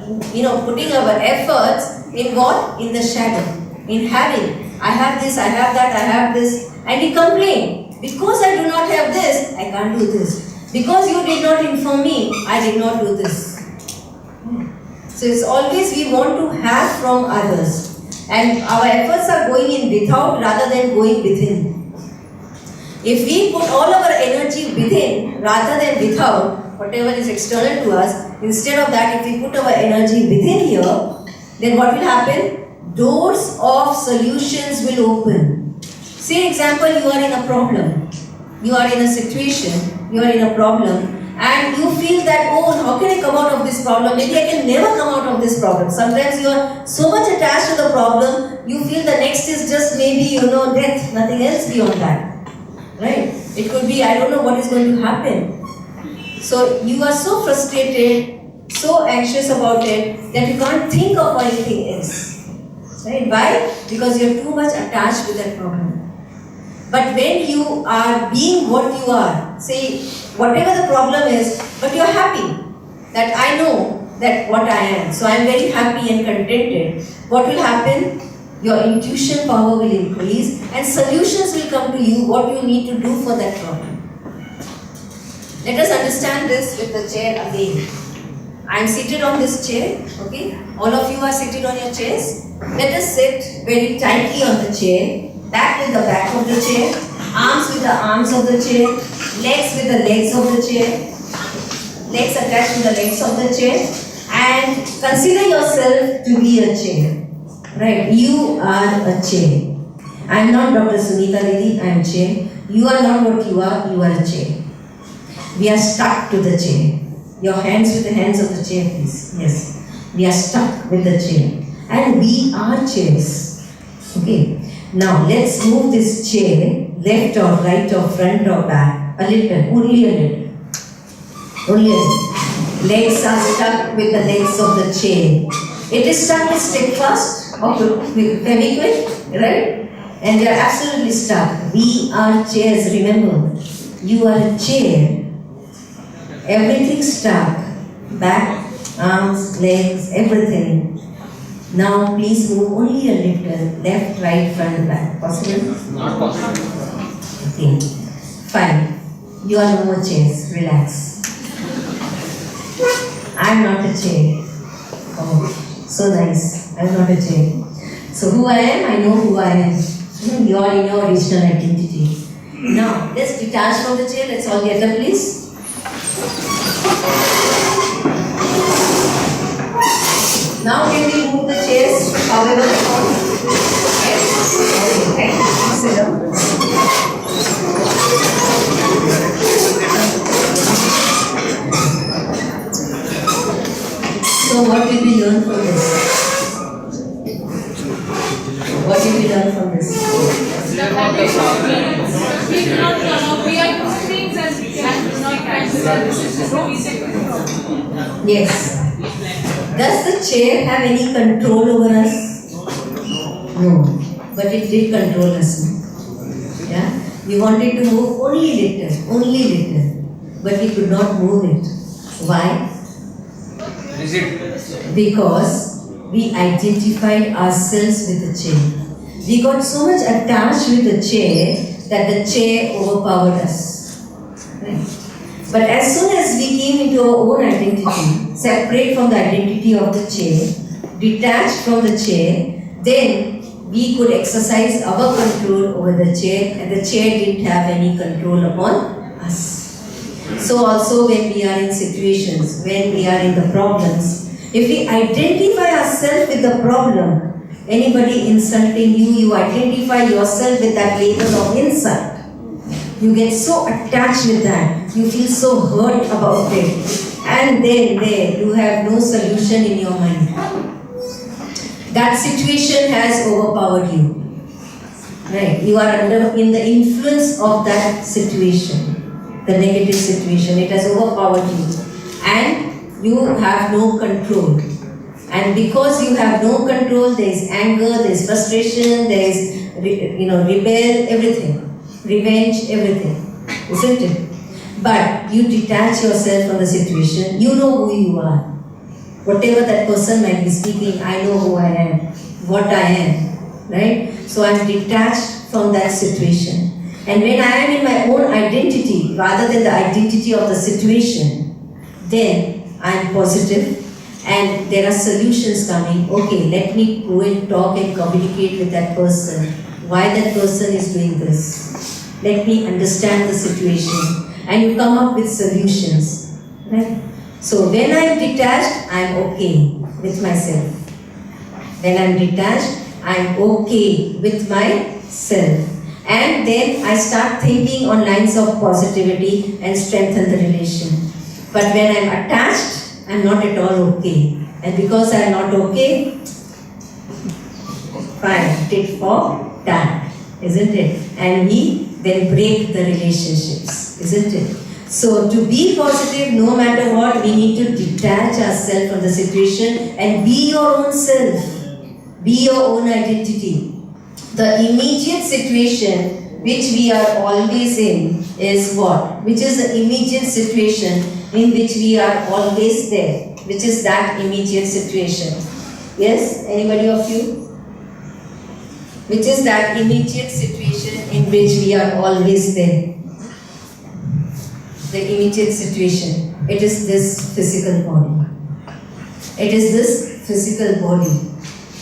putting our efforts in what? In the shadow. In having. I have this, I have that, I have this. And we complain. Because I do not have this, I can't do this. Because you did not inform me, I did not do this. So it's always we want to have from others. And our efforts are going in without rather than going within. If we put all our energy within rather than without, whatever is external to us, instead of that, if we put our energy within here, then what will happen? Doors of solutions will open. Say example, you are in a problem. You are in a situation, you are in a problem, and you feel that, oh, how can I come out of this problem? Maybe I can never come out of this problem. Sometimes you are so much attached to the problem, you feel the next is just maybe, death, nothing else beyond that. Right? It could be, I don't know what is going to happen. So you are so frustrated, so anxious about it, that you can't think of anything else. Right? Why? Because you are too much attached with that problem. But when you are being what you are, say whatever the problem is, but you are happy that I know that what I am, so I am very happy and contented, what will happen? Your intuition power will increase and solutions will come to you what you need to do for that problem. Let us understand this with the chair again. I am seated on this chair, okay? All of you are seated on your chairs. Let us sit very tightly on the chair, back with the back of the chair, arms with the arms of the chair, legs with the legs of the chair, legs attached to the legs of the chair, and consider yourself to be a chair. Right, you are a chair. I am not Dr. Sunita Didi, I am chair. You are not what you are a chair. We are stuck to the chair. Your hands with the hands of the chair, please. Yes. We are stuck with the chair. And we are chairs. Okay. Now let's move this chair left or right or front or back. A little, only a little. Only a little. Legs are stuck with the legs of the chair. It is stuck with steadfast or with Fevikwik, right? And they are absolutely stuck. We are chairs, remember. You are a chair. Everything stuck. Back, arms, legs, everything. Now please move only a little. Left, right, front, back. Possible? Not possible. Okay. Fine. You are no more chairs. Relax. I am not a chair. Oh, so nice. I am not a chair. So who I am? I know who I am. You are in your original identity. Now, let's detach from the chair. Let's all get up, please. Now can we move the chairs however they want? Yes? Okay. Sit down. So what did we learn from this? What did we learn from this? We cannot come up. We are doing things and we cannot consider this is so easy. Yes. Does the chair have any control over us? No. But it did control us. Yeah? We wanted to move only little. But we could not move it. Why? Is it? Because we identified ourselves with the chair. We got so much attached with the chair that the chair overpowered us. Right? But as soon as we came into our own identity, separate from the identity of the chair, detached from the chair, then we could exercise our control over the chair and the chair didn't have any control upon us. So also when we are in situations, when we are in the problems, if we identify ourselves with the problem, anybody insulting you, you identify yourself with that label of insult. You get so attached with that, you feel so hurt about it, and then there you have no solution in your mind. That situation has overpowered you. Right? You are in the influence of that situation, the negative situation. It has overpowered you, and you have no control. And because you have no control, there is anger, there is frustration, there is rebel, everything, revenge, everything, isn't it? But you detach yourself from the situation. You know who you are. Whatever that person might be speaking, I know who I am, what I am, right? So I'm detached from that situation. And when I am in my own identity, rather than the identity of the situation, then I'm positive and there are solutions coming. Okay, let me go and talk and communicate with that person. Why that person is doing this? Let me understand the situation. And you come up with solutions, right? So when I'm detached, I'm okay with myself. When I'm detached, I'm okay with myself. And then I start thinking on lines of positivity and strengthen the relation. But when I'm attached, I'm not at all okay. And because I'm not okay, fine, tit for tat, isn't it? And we then break the relationships, isn't it? So to be positive, no matter what, we need to detach ourselves from the situation and be your own self. Be your own identity. The immediate situation which we are always in is what? Which is the immediate situation in which we are always there. Which is that immediate situation. Yes? Anybody of you? Which is that immediate situation in which we are always there. The immediate situation. It is this physical body. It is this physical body.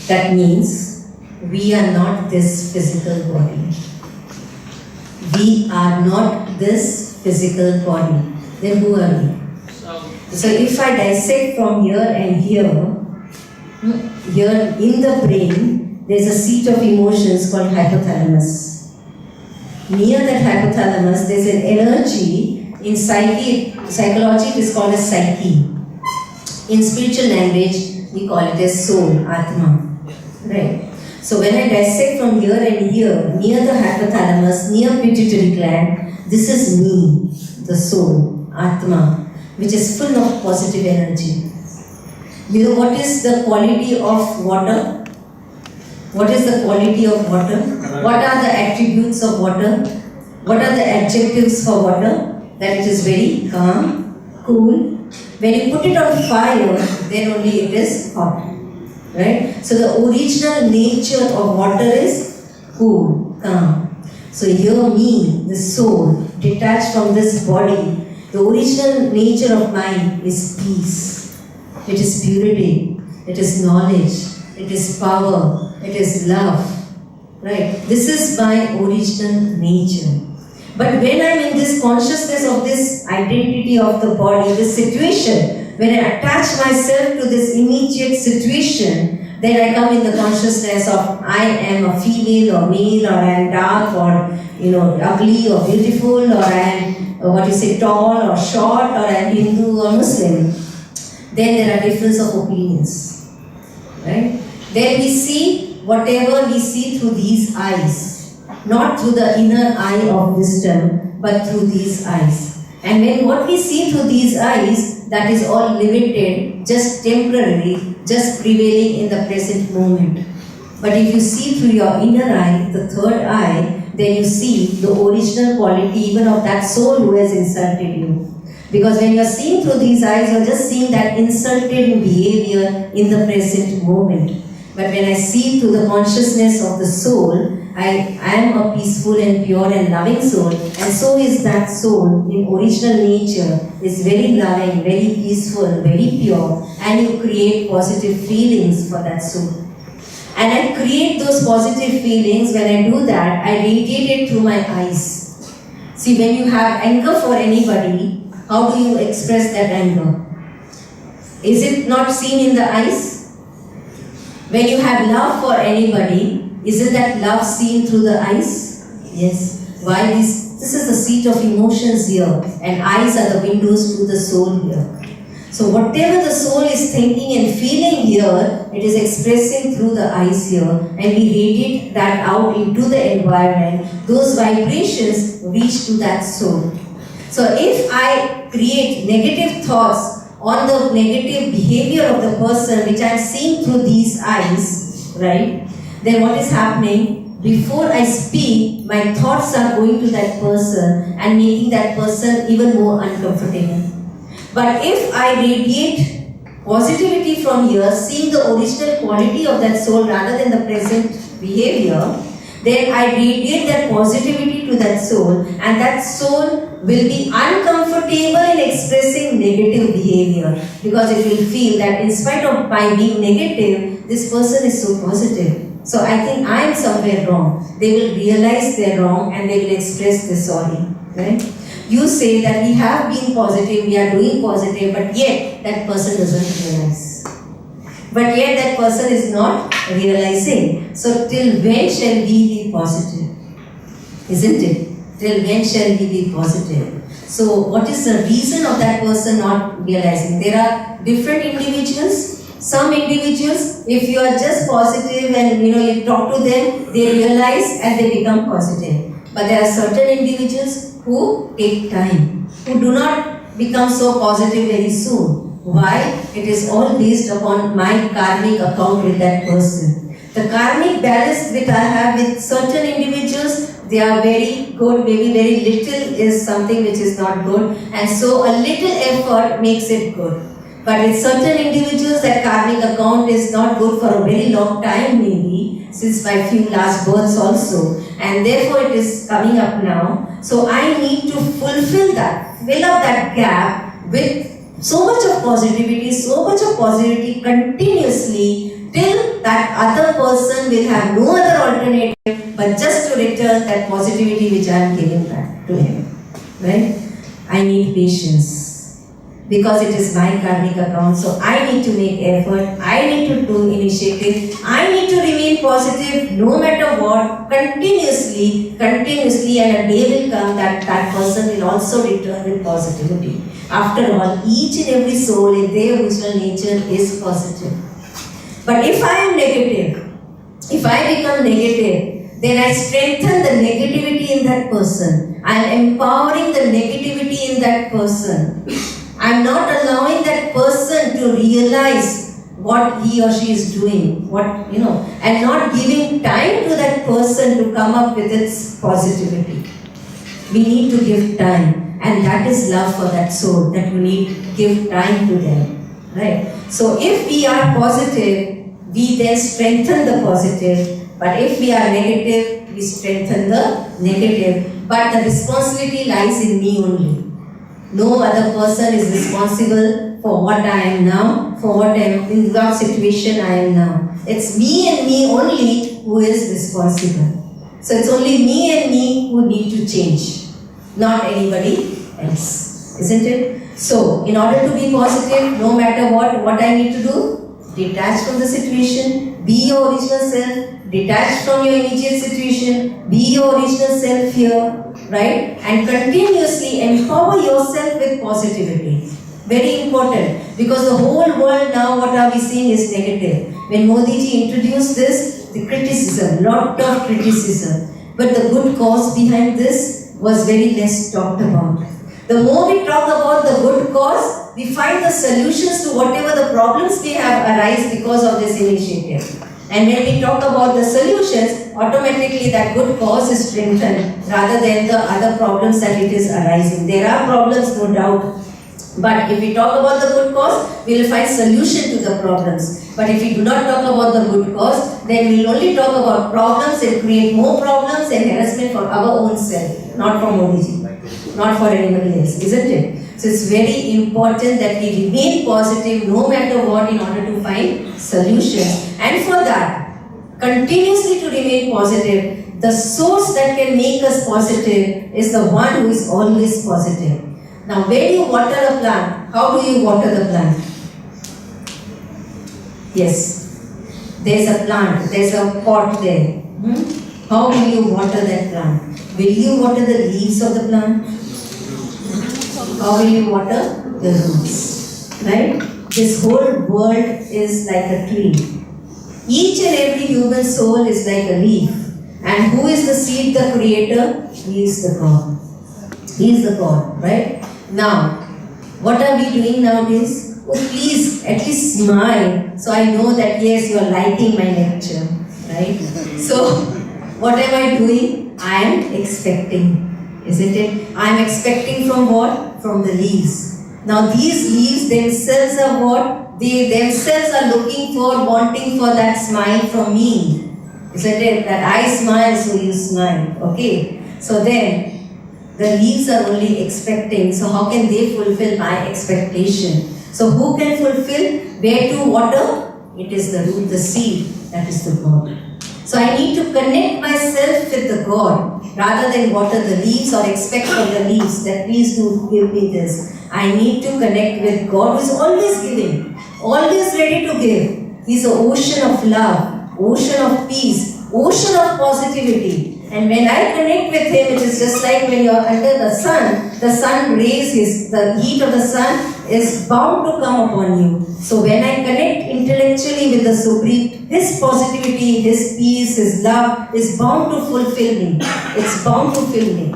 That means we are not this physical body. We are not this physical body. Then who are we? So if I dissect from here and here in the brain, there is a seat of emotions called hypothalamus. Near that hypothalamus, there is an energy. In psychology, it is called as psyche. In spiritual language, we call it as soul, Atma. Right? So when I dissect from here and here, near the hypothalamus, near pituitary gland, this is me, the soul, Atma, which is full of positive energy. You know what is the quality of water? What is the quality of water? What are the attributes of water? What are the adjectives for water? That it is very calm, cool. When you put it on fire, then only it is hot. Right? So the original nature of water is cool, calm. So here me, the soul, detached from this body, the original nature of mine is peace. It is purity. It is knowledge. It is power. It is love. Right? This is my original nature. But when I am in this consciousness of this identity of the body, this situation, when I attach myself to this immediate situation, then I come in the consciousness of I am a female or male, or I am dark or ugly or beautiful, or I am tall or short, or I am Hindu or Muslim. Then there are difference of opinions. Right? Then we see whatever we see through these eyes. Not through the inner eye of wisdom, but through these eyes. And when what we see through these eyes, that is all limited, just temporary, just prevailing in the present moment. But if you see through your inner eye, the third eye, then you see the original quality even of that soul who has insulted you. Because when you are seeing through these eyes, you are just seeing that insulted behavior in the present moment. But when I see through the consciousness of the soul, I am a peaceful and pure and loving soul, and so is that soul in original nature, is very loving, very peaceful, very pure, and you create positive feelings for that soul. And I create those positive feelings. When I do that, I radiate it through my eyes. See, when you have anger for anybody, how do you express that anger? Is it not seen in the eyes? When you have love for anybody, isn't that love seen through the eyes? Yes. Why? This is the seat of emotions here, and eyes are the windows to the soul here. So whatever the soul is thinking and feeling here, it is expressing through the eyes here, and we radiate that out into the environment. Those vibrations reach to that soul. So if I create negative thoughts on the negative behavior of the person, which I am seeing through these eyes, right? Then what is happening? Before I speak, my thoughts are going to that person and making that person even more uncomfortable. But if I radiate positivity from here, seeing the original quality of that soul rather than the present behavior, then I radiate that positivity to that soul, and that soul will be uncomfortable in expressing negative behavior, because it will feel that in spite of my being negative, this person is so positive. So I think I am somewhere wrong. They will realize they're wrong and they will express their sorry. Right? You say that we have been positive, we are doing positive, but yet that person doesn't realize. But yet that person is not realizing. So till when shall we be positive? Isn't it? Till when shall we be positive? So what is the reason of that person not realizing? There are different individuals. Some individuals, if you are just positive and you talk to them, they realize and they become positive. But there are certain individuals who take time, who do not become so positive very soon. Why? It is all based upon my karmic account with that person. The karmic balance which I have with certain individuals, they are very good, maybe very little is something which is not good, and so a little effort makes it good. But with certain individuals, that karmic account is not good for a very long time, maybe, since my few last births also, and therefore it is coming up now. So I need to fill up that gap with so much of positivity continuously, till that other person will have no other alternative but just to return that positivity which I am giving back to him. Right? I need patience, because it is my karmic account. So I need to make effort, I need to do initiative, I need to remain positive no matter what, continuously, and a day will come that that person will also return with positivity. After all, each and every soul in their original nature is positive. But if I am negative, if I become negative, then I strengthen the negativity in that person. I am empowering the negativity in that person. I am not allowing that person to realize what he or she is doing, and not giving time to that person to come up with its positivity. We need to give time, and that is love for that soul, that we need to give time to them. Right? So if we are positive, we then strengthen the positive, but if we are negative, we strengthen the negative. But the responsibility lies in me only. No other person is responsible for what I am now, for what situation I am now. It's me and me only who is responsible. So it's only me and me who need to change, not anybody else. Isn't it? So, in order to be positive, no matter what I need to do, detach from the situation, be your original self, detach from your immediate situation, be your original self here, right? And continuously empower yourself with positivity. Very important, because the whole world now, what are we seeing is negative. When Modi ji introduced this, the criticism, lot of criticism, but the good cause behind this was very less talked about. The more we talk about the good cause, we find the solutions to whatever the problems we have arise because of this initiative. And when we talk about the solutions, automatically that good cause is strengthened rather than the other problems that it is arising. There are problems, no doubt, But if we talk about the good cause, we will find solution to the problems. But if we do not talk about the good cause, then we will only talk about problems and create more problems and harassment for our own self, not for Modi ji, not for anybody else, isn't it? So it's very important that we remain positive no matter what in order to find solutions. And for that, continuously to remain positive, the source that can make us positive is the one who is always positive. Now, when you water a plant, how do you water the plant? Yes, there's a plant, there's a pot there. How will you water that plant? Will you water the leaves of the plant? How will you water the roots? Right? This whole world is like a tree. Each and every human soul is like a leaf. And who is the seed, the creator? He is the God. He is the God, right? Now, what are we doing nowadays? Oh, please, at least smile. So I know that yes, you are liking my lecture, right? So, what am I doing? I am expecting, isn't it? I am expecting from what? From the leaves. Now, these leaves themselves are what? They themselves are looking for, wanting for that smile from me. Isn't it? That I smile, so you smile. Okay? So then, the leaves are only expecting, so how can they fulfill my expectation? So who can fulfill? Where to water? It is the root, the seed, that is the God. So I need to connect myself with the God rather than water the leaves or expect from the leaves that please do give me this. I need to connect with God who is always giving, always ready to give. He is an ocean of love, ocean of peace, ocean of positivity. And when I connect with Him, it is just like when you are under the sun rays, the heat of the sun is bound to come upon you. So when I connect intellectually with the Supreme, His positivity, His peace, His love is bound to fulfill me. It's bound to fill me.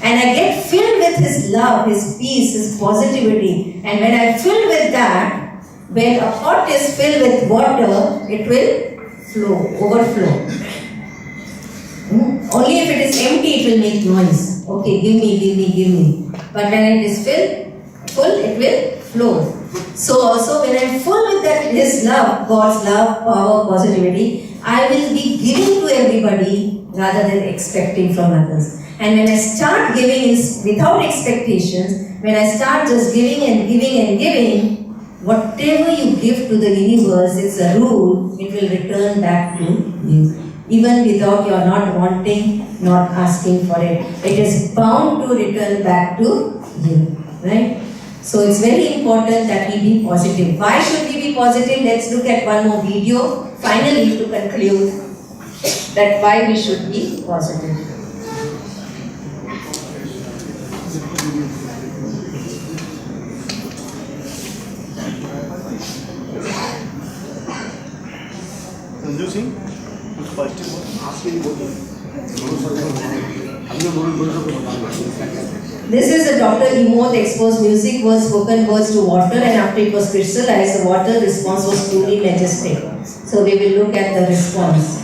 And I get filled with His love, His peace, His positivity. And when I fill with that, when a pot is filled with water, it will flow, overflow. Only if it is empty, it will make noise. Okay, give me. But when it is full, it will flow. So also when I am full with that His love, God's love, power, positivity, I will be giving to everybody rather than expecting from others. And when I start giving without expectations, when I start just giving and giving, whatever you give to the universe, it's a rule, it will return back to you. Even without your not wanting, not asking for it. It is bound to return back to you. Right? So it's very important that we be positive. Why should we be positive? Let's look at one more video. Finally, to conclude that why we should be positive. Sanju Singh? This is a Dr. Emote exposed music was spoken words to water, and after it was crystallized, the water response was truly majestic. So we will look at the response.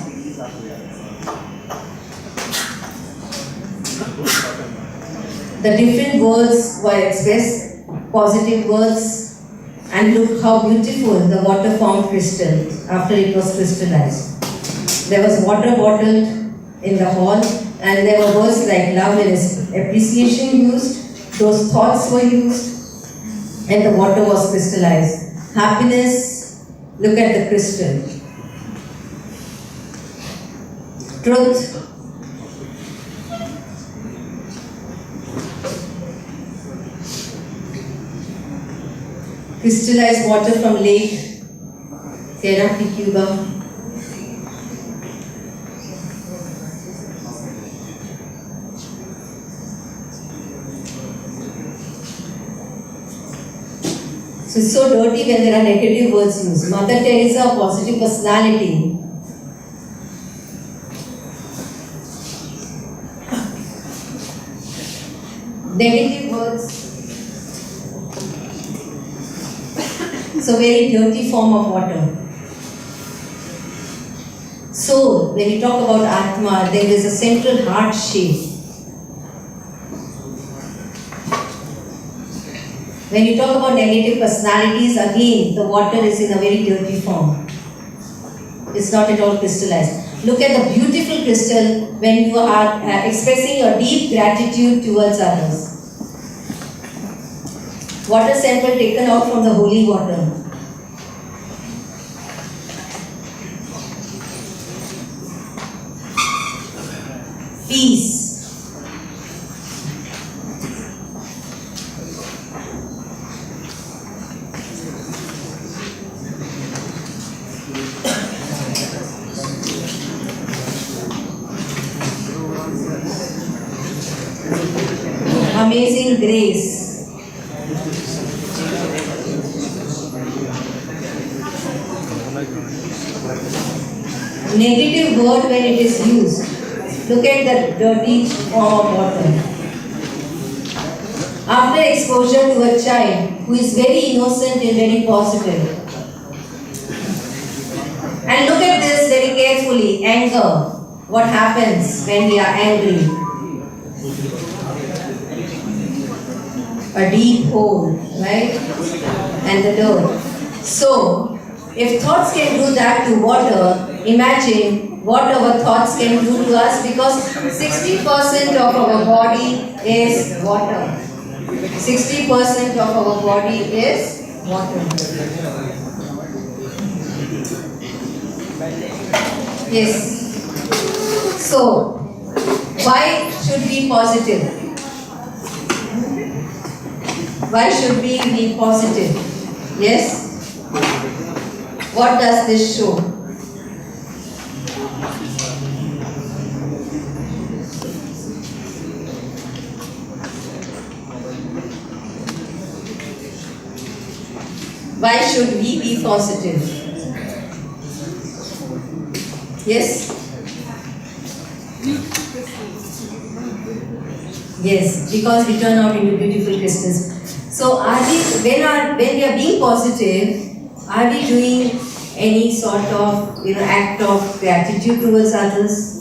The different words were expressed, positive words, and look how beautiful the water formed crystal after it was crystallized. There was water bottled in the hall, and there were words like love and appreciation used, those thoughts were used, and the water was crystallized. Happiness, look at the crystal. Truth, crystallized water from Lake Cuba. So it's so dirty when there are negative words used. Mother Teresa, positive personality. Negative words. So very dirty form of water. So when you talk about Atma, there is a central heart shape. When you talk about negative personalities, again, the water is in a very dirty form. It's not at all crystallized. Look at the beautiful crystal when you are expressing your deep gratitude towards others. Water sample taken out from the holy water. Peace. Amazing grace. Negative word when it is used. Look at the dirty form of water. After exposure to a child who is very innocent and very positive. And look at this very carefully. Anger. What happens when we are angry? A deep hole, right? And the dirt. So, if thoughts can do that to water, imagine what our thoughts can do to us, because 60% of our body is water. 60% of our body is water. Yes. So, why should we be positive? Why should we be positive? Yes? What does this show? Why should we be positive? Yes? Yes, because we turn out into beautiful crystals. So are we, when we are being positive, are we doing any sort of act of gratitude towards others?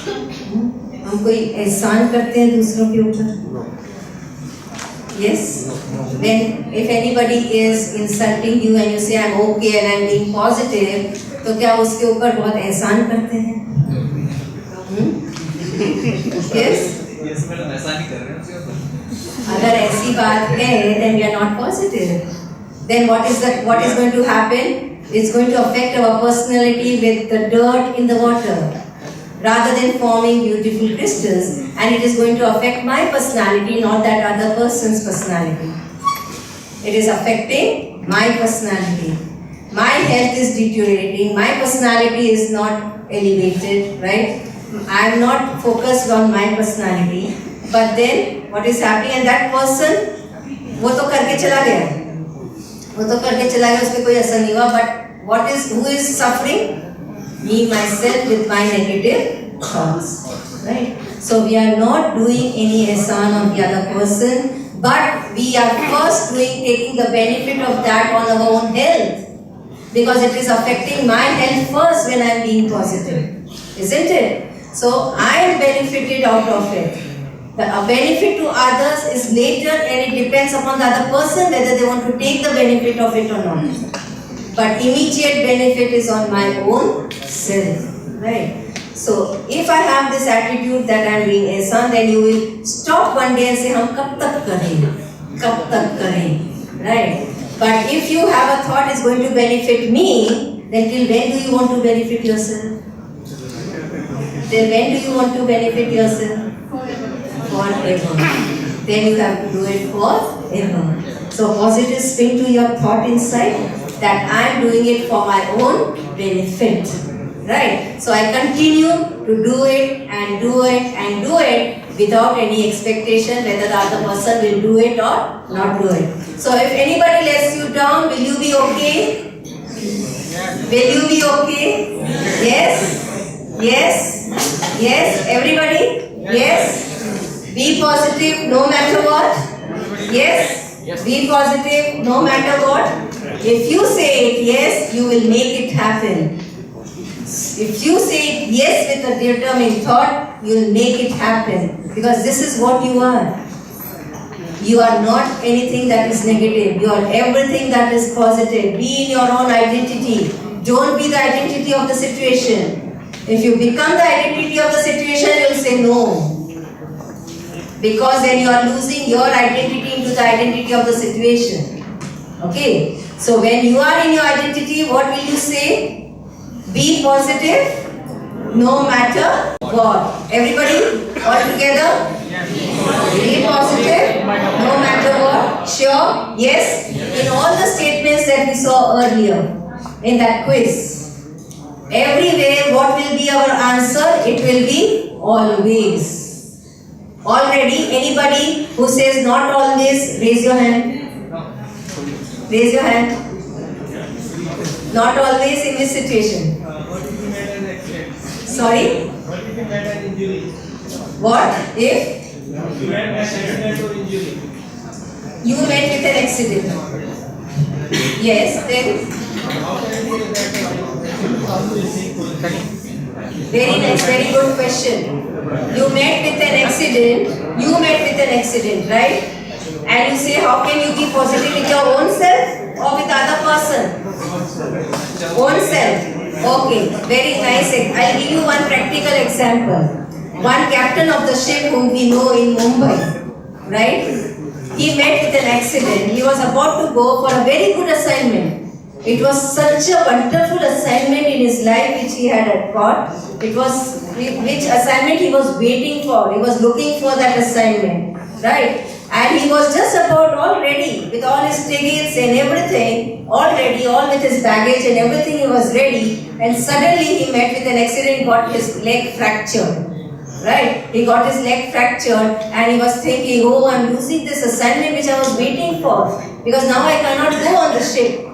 हम कोई एहसान करते हैं दूसरों के ऊपर? Yes? When, if anybody is insulting you and you say I'm okay and I'm being positive, तो क्या उसके ऊपर बहुत एहसान करते हैं? Yes? Yes, madam, ऐसा नहीं कर रहे हैं उसके ऊपर. अगर ऐसी बात है, then we are not positive. Then what is going to happen? It's going to affect our personality with the dirt in the water, rather than forming beautiful crystals, and it is going to affect my personality, not that other person's personality. It is affecting my personality. My health is deteriorating. My personality is not elevated, right? I am not focused on my personality. But then, what is happening? And that person, वो तो करके चला गया, उसपे कोई असर नहीं हुआ. But who is suffering? Me, myself, with my negative thoughts, right? So we are not doing any ihsan on the other person, but we are first taking the benefit of that on our own health, because it is affecting my health first when I am being positive, isn't it? So I am benefited out of it. The benefit to others is later, and it depends upon the other person whether they want to take the benefit of it or not. But immediate benefit is on my own self, right? So if I have this attitude that I am doing ihsan, then you will stop one day and say, "Hum kab tak kare," right? But if you have a thought is going to benefit me, then till when do you want to benefit yourself? Till when do you want to benefit yourself? Forever. Then you have to do it forever. So positive spin to your thought inside that I am doing it for my own benefit. Right? So I continue to do it and do it and do it without any expectation whether the other person will do it or not do it. So if anybody lets you down, will you be okay? Will you be okay? Yes? Yes? Yes? Everybody? Yes? Be positive no matter what? Yes? Be positive no matter what? If you say it yes, you will make it happen. If you say yes with a determined thought, you will make it happen. Because this is what you are. You are not anything that is negative. You are everything that is positive. Be in your own identity. Don't be the identity of the situation. If you become the identity of the situation, you will say no. Because then you are losing your identity into the identity of the situation. Okay? So when you are in your identity, what will you say? Be positive no matter what. Everybody, all together? Be positive no matter what. Sure? Yes? In all the statements that we saw earlier in that quiz, everywhere what will be our answer? It will be always. Already, anybody who says not always, raise your hand. Raise your hand. Not always in this situation. Sorry? What if you met with an accident? Yes, then? Very nice, very good question. You met with an accident, right? And you say, how can you be positive with your own self or with other person? Own self. Okay, very nice. I'll give you one practical example. One captain of the ship whom we know in Mumbai, right? He met with an accident. He was about to go for a very good assignment. It was such a wonderful assignment in his life which he had got. It was which assignment he was waiting for. He was looking for that assignment, right? And he was just about all ready with all his tickets and everything, all ready, all with his baggage and everything, he was ready. And suddenly he met with an accident, got his leg fractured. Right? He got his leg fractured and he was thinking, oh, I'm losing this assignment which I was waiting for. Because now I cannot go on the ship.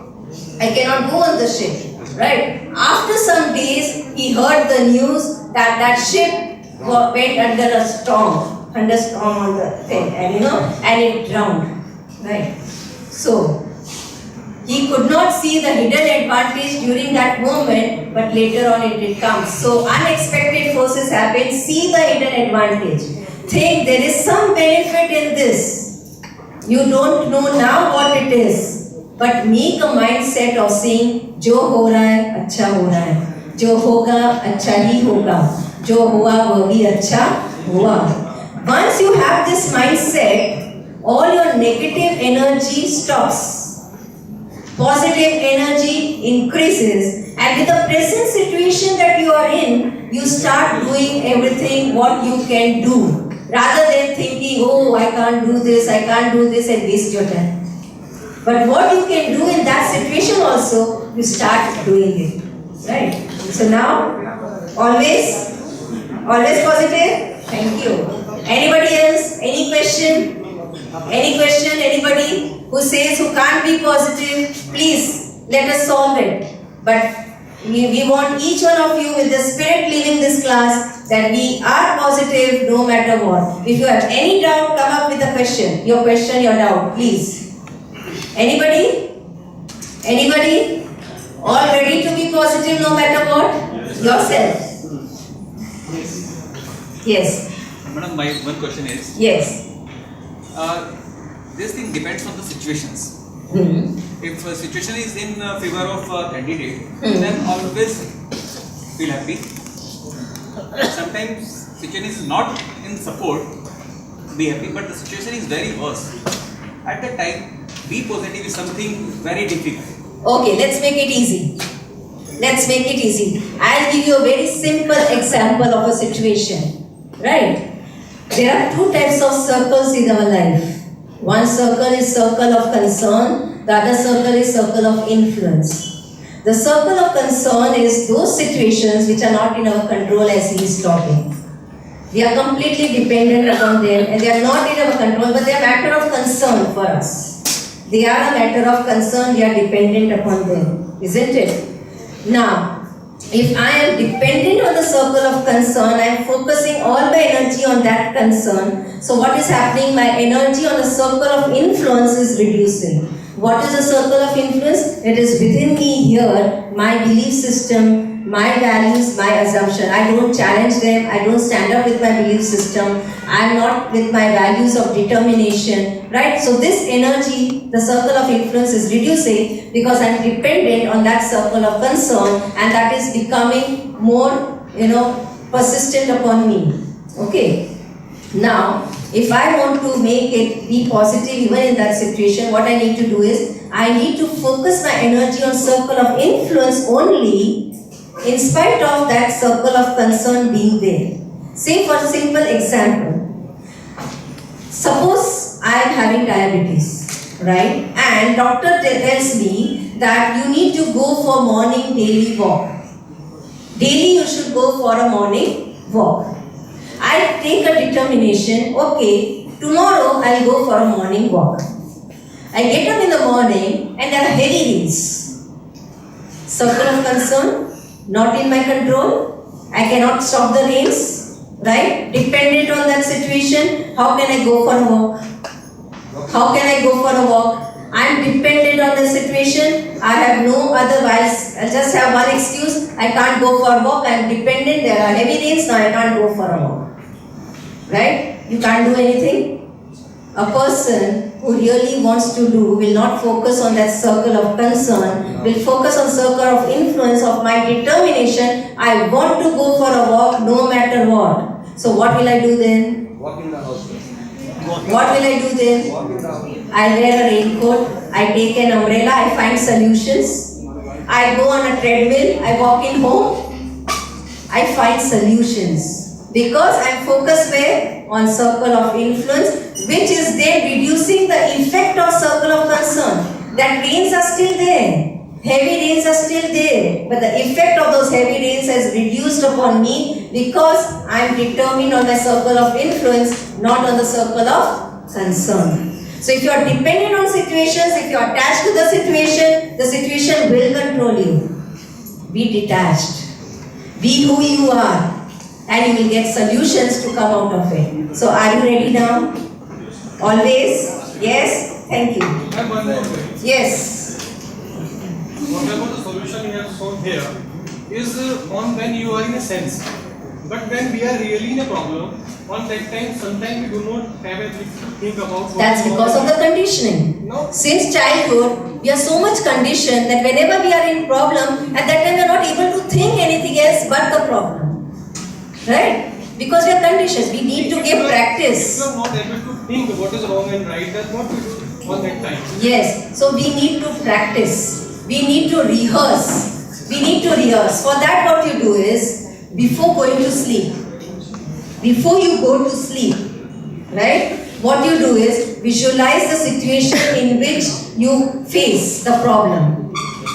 I cannot go on the ship. Right? After some days, he heard the news that that ship went under a storm. Thunderstorm on the thing. And it drowned. Right? So, he could not see the hidden advantage during that moment, but later on it did come. So unexpected forces happen. See the hidden advantage. Think there is some benefit in this. You don't know now what it is, but make a mindset of saying, "Jo ho raha hai, अच्छा हो रहा है. जो होगा, अच्छा ही होगा. जो हुआ, वो भी अच्छा हुआ." Once you have this mindset, all your negative energy stops. Positive energy increases, and with the present situation that you are in, you start doing everything what you can do, rather than thinking, oh, I can't do this, and waste your time. But what you can do in that situation also, you start doing it, right? So now, always positive. Thank you. Anybody else? Any question? Anybody who says who can't be positive, please let us solve it. But we want each one of you with the spirit leaving this class that we are positive no matter what. If you have any doubt, come up with a question. Your question, your doubt, please. Anybody? All ready to be positive no matter what? Yourself. Yes. Madam, my one question is. Yes. This thing depends on the situations. If a situation is in favor of a candidate, then always feel happy. Sometimes situation is not in support, be happy, but the situation is very worse. At that time, be positive is something very difficult. Okay, let's make it easy. I'll give you a very simple example of a situation. Right? There are two types of circles in our life. One circle is circle of concern, the other circle is circle of influence. The circle of concern is those situations which are not in our control, as he is talking. We are completely dependent upon them and they are not in our control, but they are a matter of concern for us. They are a matter of concern, we are dependent upon them, isn't it? Now, if I am dependent on the circle of concern, I am focusing all my energy on that concern. So what is happening? My energy on the circle of influence is reducing. What is the circle of influence? It is within me here, my belief system, my values, my assumption. I don't challenge them. I don't stand up with my belief system. I'm not with my values of determination, right? So this energy, the circle of influence is reducing because I'm dependent on that circle of concern, and that is becoming more, persistent upon me. Okay. Now, if I want to make it be positive even in that situation, what I need to do is, I need to focus my energy on circle of influence only in spite of that circle of concern being there. Say for a simple example, suppose I am having diabetes, right? And doctor tells me that you need to go for morning daily walk. Daily you should go for a morning walk. I take a determination, okay, tomorrow I'll go for a morning walk. I get up in the morning and there are heavy rains. Circle of concern, not in my control. I cannot stop the rains, right? Dependent on that situation, how can I go for a walk? How can I go for a walk? I am dependent on the situation. I have no otherwise. I just have one excuse. I can't go for a walk. I am dependent. There are heavy rains. Now I can't go for a walk. Right? You can't do anything. A person who really wants to do will not focus on that circle of concern. Will focus on circle of influence of my determination. I want to go for a walk no matter what. So what will I do then? Walk in the house. What will I do then? I wear a raincoat, I take an umbrella, I find solutions. I go on a treadmill, I walk in home, I find solutions. Because I am focused where? On circle of influence, which is then reducing the effect of circle of concern. That rains are still there. Heavy rains are still there, but the effect of those heavy rains has reduced upon me because I am determined on my circle of influence, not on the circle of concern. So if you are dependent on situations, if you are attached to the situation will control you. Be detached. Be who you are, and you will get solutions to come out of it. So are you ready now? Always? Yes? Thank you. I have one more question. Yes. Whatever the solution you have shown here is on when you are in a sense. But when we are really in a problem, on that time, sometimes we do not have a think about what That's because of the conditioning. No. Since childhood, we are so much conditioned that whenever we are in problem, at that time we are not able to think anything else but the problem. Right? Because we are conditioned. We need to give practice. If you are not able to think what is wrong and right, that's what we do on that time. Yes. So we need to practice. We need to rehearse. We need to rehearse. For that what you do is, before going to sleep, before you go to sleep, right? What you do is, visualize the situation in which you face the problem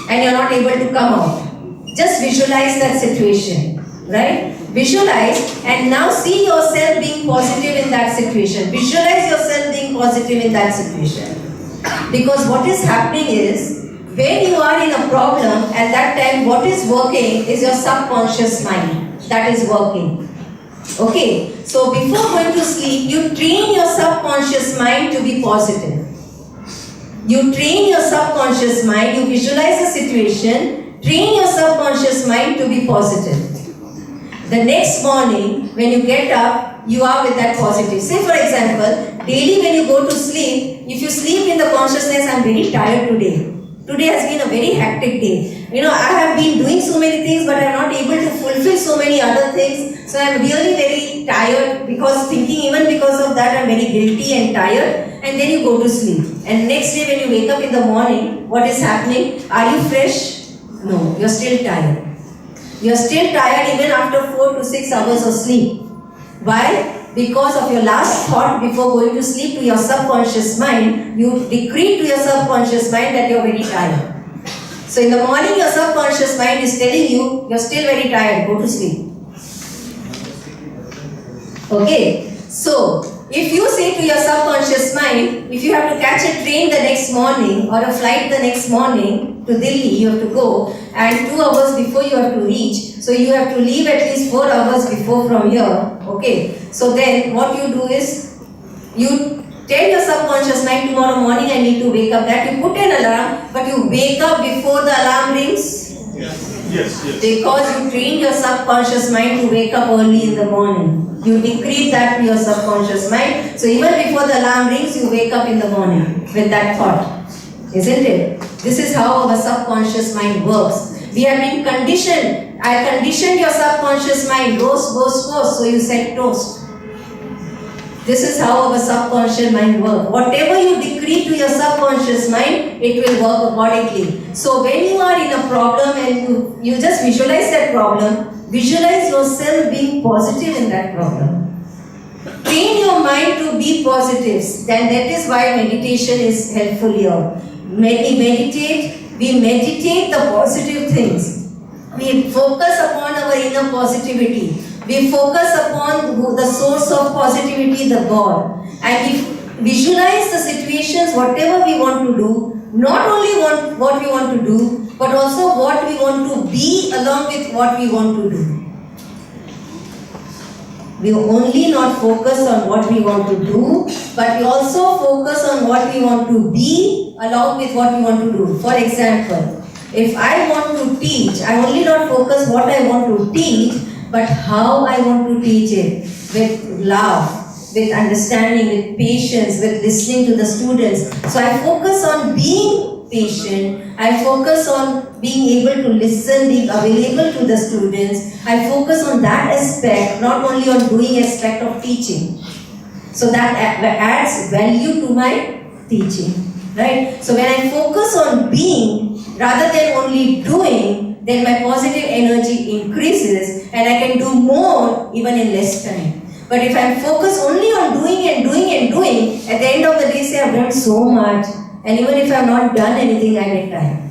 and you are not able to come out. Just visualize that situation, right? Visualize and now see yourself being positive in that situation. Visualize yourself being positive in that situation. Because what is happening is, when you are in a problem, at that time what is working is your subconscious mind. That is working. Okay, so before going to sleep, you train your subconscious mind to be positive. You train your subconscious mind, you visualize the situation, train your subconscious mind to be positive. The next morning, when you get up, you are with that positive. Say for example, daily when you go to sleep, if you sleep in the consciousness, I am very tired today. Today has been a very hectic day. I have been doing so many things, but I am not able to fulfill so many other things. So I am really very tired because even because of that I am very guilty and tired. And then you go to sleep. And next day when you wake up in the morning, what is happening? Are you fresh? No, you are still tired. You are still tired even after 4 to 6 hours of sleep. Why? Because of your last thought before going to sleep to your subconscious mind, you decree to your subconscious mind that you are very tired. So in the morning your subconscious mind is telling you, you are still very tired, go to sleep. Okay, so if you say to your subconscious mind, if you have to catch a train the next morning or a flight the next morning to Delhi, you have to go, and 2 hours before you have to reach, so you have to leave at least 4 hours before from here. Okay, so then what you do is, you tell your subconscious mind, tomorrow morning I need to wake up, that you put an alarm, but you wake up before the alarm rings. Yes, yes. Because you train your subconscious mind to wake up early in the morning. You decrete that to your subconscious mind. So even before the alarm rings, you wake up in the morning with that thought. Isn't it? This is how our subconscious mind works. We have been conditioned. I conditioned your subconscious mind. Roast, so you said toast. This is how our subconscious mind works. Whatever you decree to your subconscious mind, it will work accordingly. So when you are in a problem and you just visualize that problem, visualize yourself being positive in that problem. Train your mind to be positive. Then that is why meditation is helpful here. We meditate the positive things. We focus upon our inner positivity. We focus upon the source of positivity, the God. And we visualize the situations, whatever we want to do, not only what we want to do, but also what we want to be along with what we want to do. We only not focus on what we want to do, but we also focus on what we want to be along with what we want to do. For example, if I want to teach, I only not focus what I want to teach, but how I want to teach it, with love, with understanding, with patience, with listening to the students. So I focus on being patient, I focus on being able to listen, being available to the students. I focus on that aspect, not only on doing aspect of teaching. So that adds value to my teaching, right? So when I focus on being, rather than only doing, then my positive energy increases and I can do more even in less time. But if I focus only on doing and doing and doing, at the end of the day, say I've done so much, and even if I've not done anything, I get tired.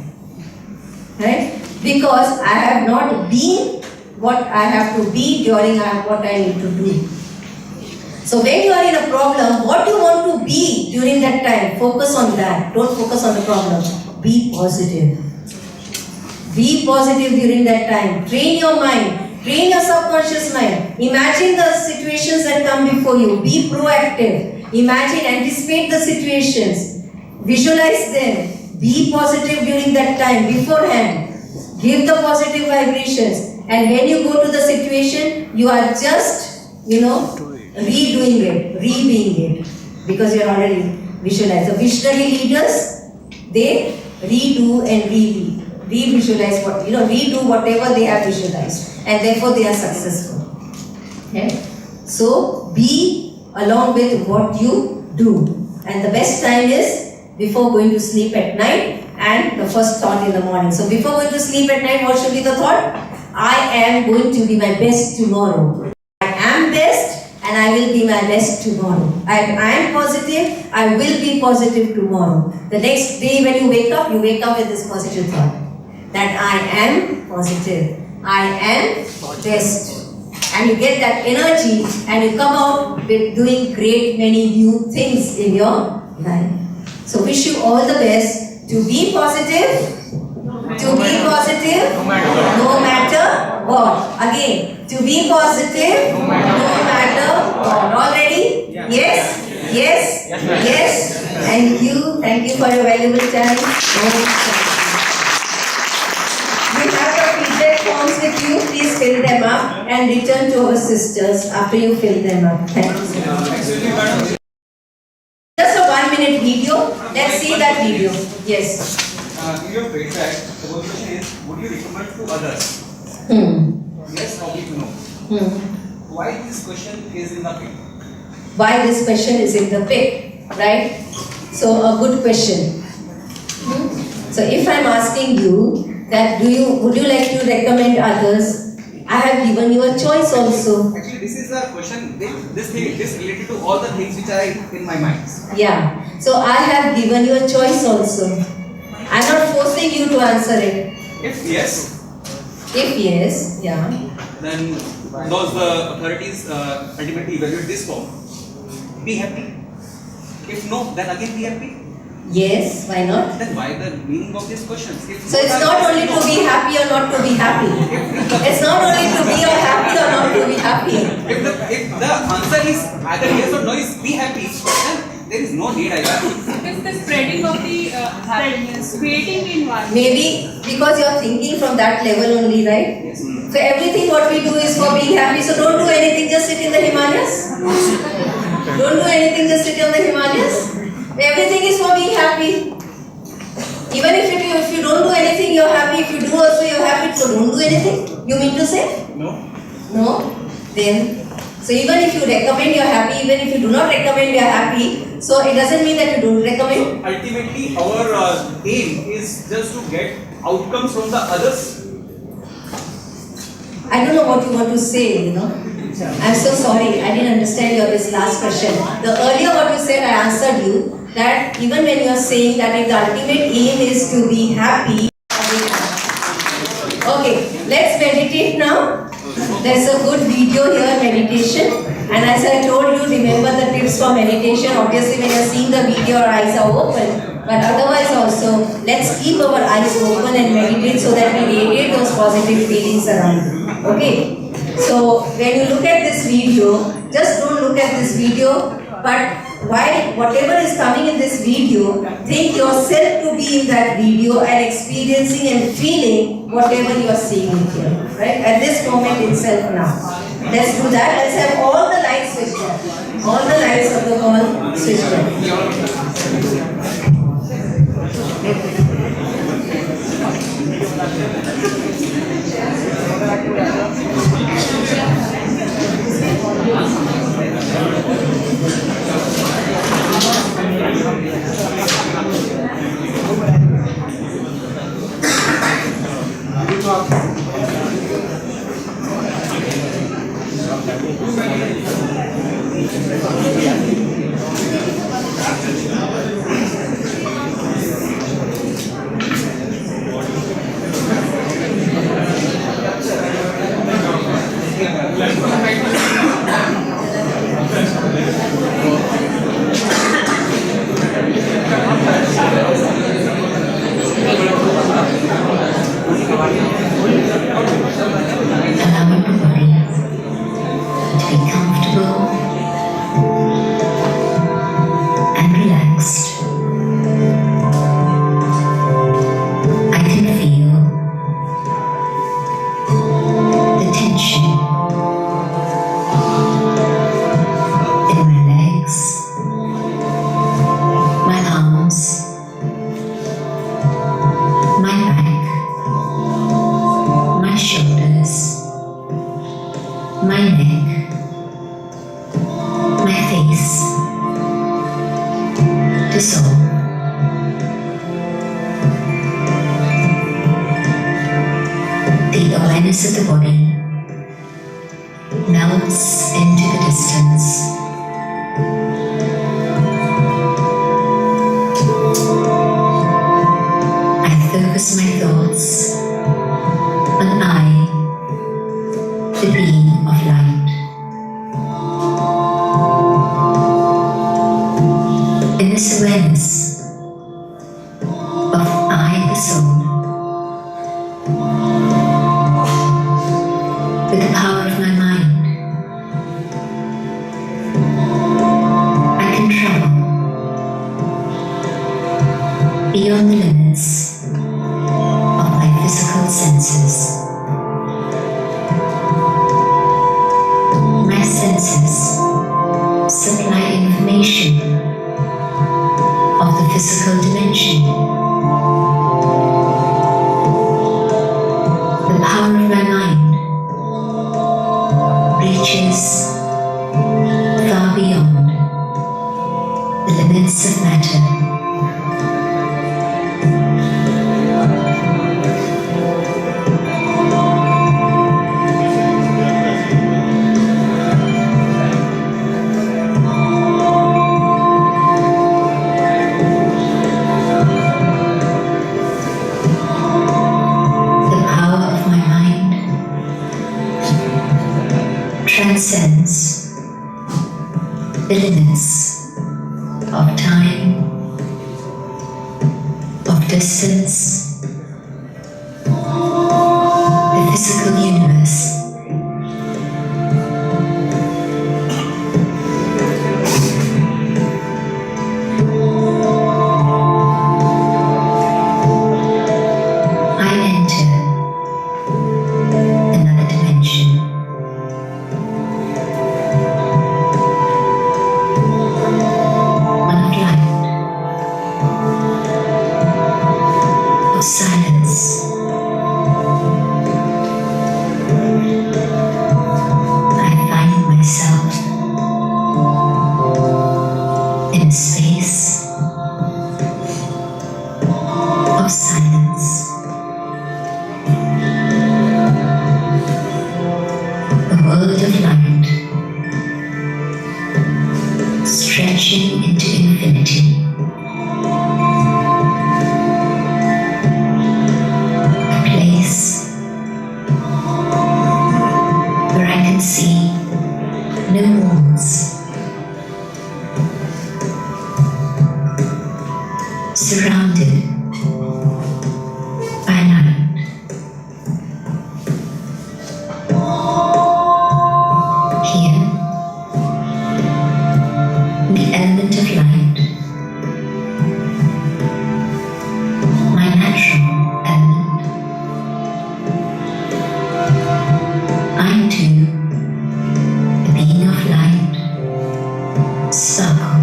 Right? Because I have not been what I have to be during what I need to do. So when you are in a problem, what you want to be during that time, focus on that. Don't focus on the problem. Be positive. Be positive during that time. Train your mind. Train your subconscious mind. Imagine the situations that come before you. Be proactive. Imagine, anticipate the situations. Visualize them. Be positive during that time, beforehand. Give the positive vibrations. And when you go to the situation, you are just, redoing it, re-being it. Because you are already visualized. The visionary leaders, they redo and re-visualize redo whatever they have visualized. And therefore they are successful. Okay? So be along with what you do. And the best time is before going to sleep at night and the first thought in the morning. So before going to sleep at night, what should be the thought? I am going to be my best tomorrow. I am best and I will be my best tomorrow. I am positive, I will be positive tomorrow. The next day when you wake up with this positive thought. That I am positive. I am best. And you get that energy and you come out with doing great many new things in your life. So wish you all the best to be positive. To be positive no matter what. Again, to be positive no matter what. All ready? Yes? Yes? Yes? Thank you. Thank you for your valuable time. We have the feedback forms with you. Please fill them up and return to our sisters after you fill them up. Thank you. Just a 1-minute video. Let's see that video. Yes. In your feedback, the question is, would you recommend to others? Yes, probably to know. Why this question is in the pic? Why this question is in the pic, right? So a good question. So if I'm asking you that would you like to recommend others? I have given you a choice also. Actually, this is a question. This related to all the things which are in my mind. Yeah. So I have given you a choice also. I'm not forcing you to answer it. If yes. If yes, yeah. Then those the authorities ultimately evaluate this form. Be happy. If no, then again be happy. Yes, why not? Then why the meaning of this question? So it's not only to be happy or not to be happy. It's not only to be or happy or not to be happy. If the answer is either yes or no, is be happy, then there is no need either. It is the spreading of the happiness, creating the environment. Maybe because you are thinking from that level only, right? So everything what we do is for being happy. So don't do anything, just sit in the Himalayas. Don't do anything, just sit in the Himalayas. Everything is for being happy. Even if you don't do anything, you're happy. If you do also, you're happy. So don't do anything. You mean to say? No. No? Then, so even if you recommend, you're happy. Even if you do not recommend, you're happy. So it doesn't mean that you don't recommend. Ultimately, our aim is just to get outcomes from the others. I don't know what you want to say, you know. I'm so sorry, I didn't understand your this last question. The earlier what you said, I answered you that even when you are saying that if the ultimate aim is to be happy. Okay, let's meditate now. There's a good video here, meditation. And as I told you, remember the tips for meditation. Obviously, when you're seeing the video, our eyes are open. But otherwise also, let's keep our eyes open and meditate so that we radiate those positive feelings around. Okay? So, when you look at this video, just don't look at this video, but while whatever is coming in this video, think yourself to be in that video and experiencing and feeling whatever you are seeing here. Right? At this moment itself now. Let's do that. Let's have all the lights switched on. All the lights of the hall switched on. Of the body melts into the distance. I focus my thoughts on I, the being of light. In this awareness of I, the soul, with the power of my mind, I can travel beyond the limits of my physical senses. My senses supply information of the physical dimension. The power of my mind reaches far beyond the limits of matter. The power of my mind transcends the limits of time, of distance, the physical universe. surrounded by light. Here, the element of light, my natural element, I too, a being of light, sparkle.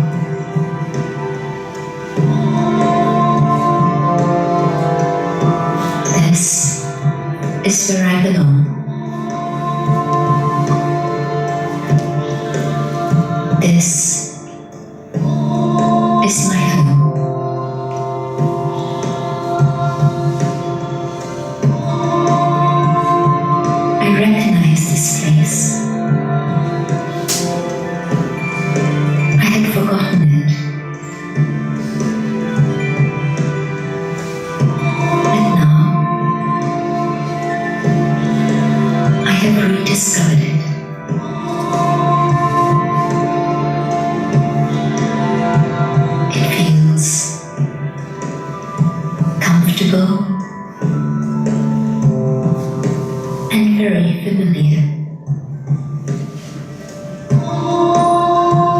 This is where I belong. This is my home. I recognize this place. I had forgotten it. But now, I have rediscovered it. It feels comfortable and very familiar.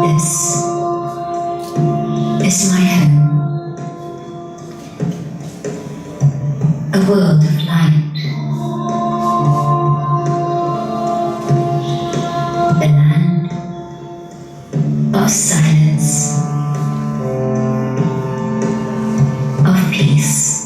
This is my home, a world of light, the land of silence, of peace.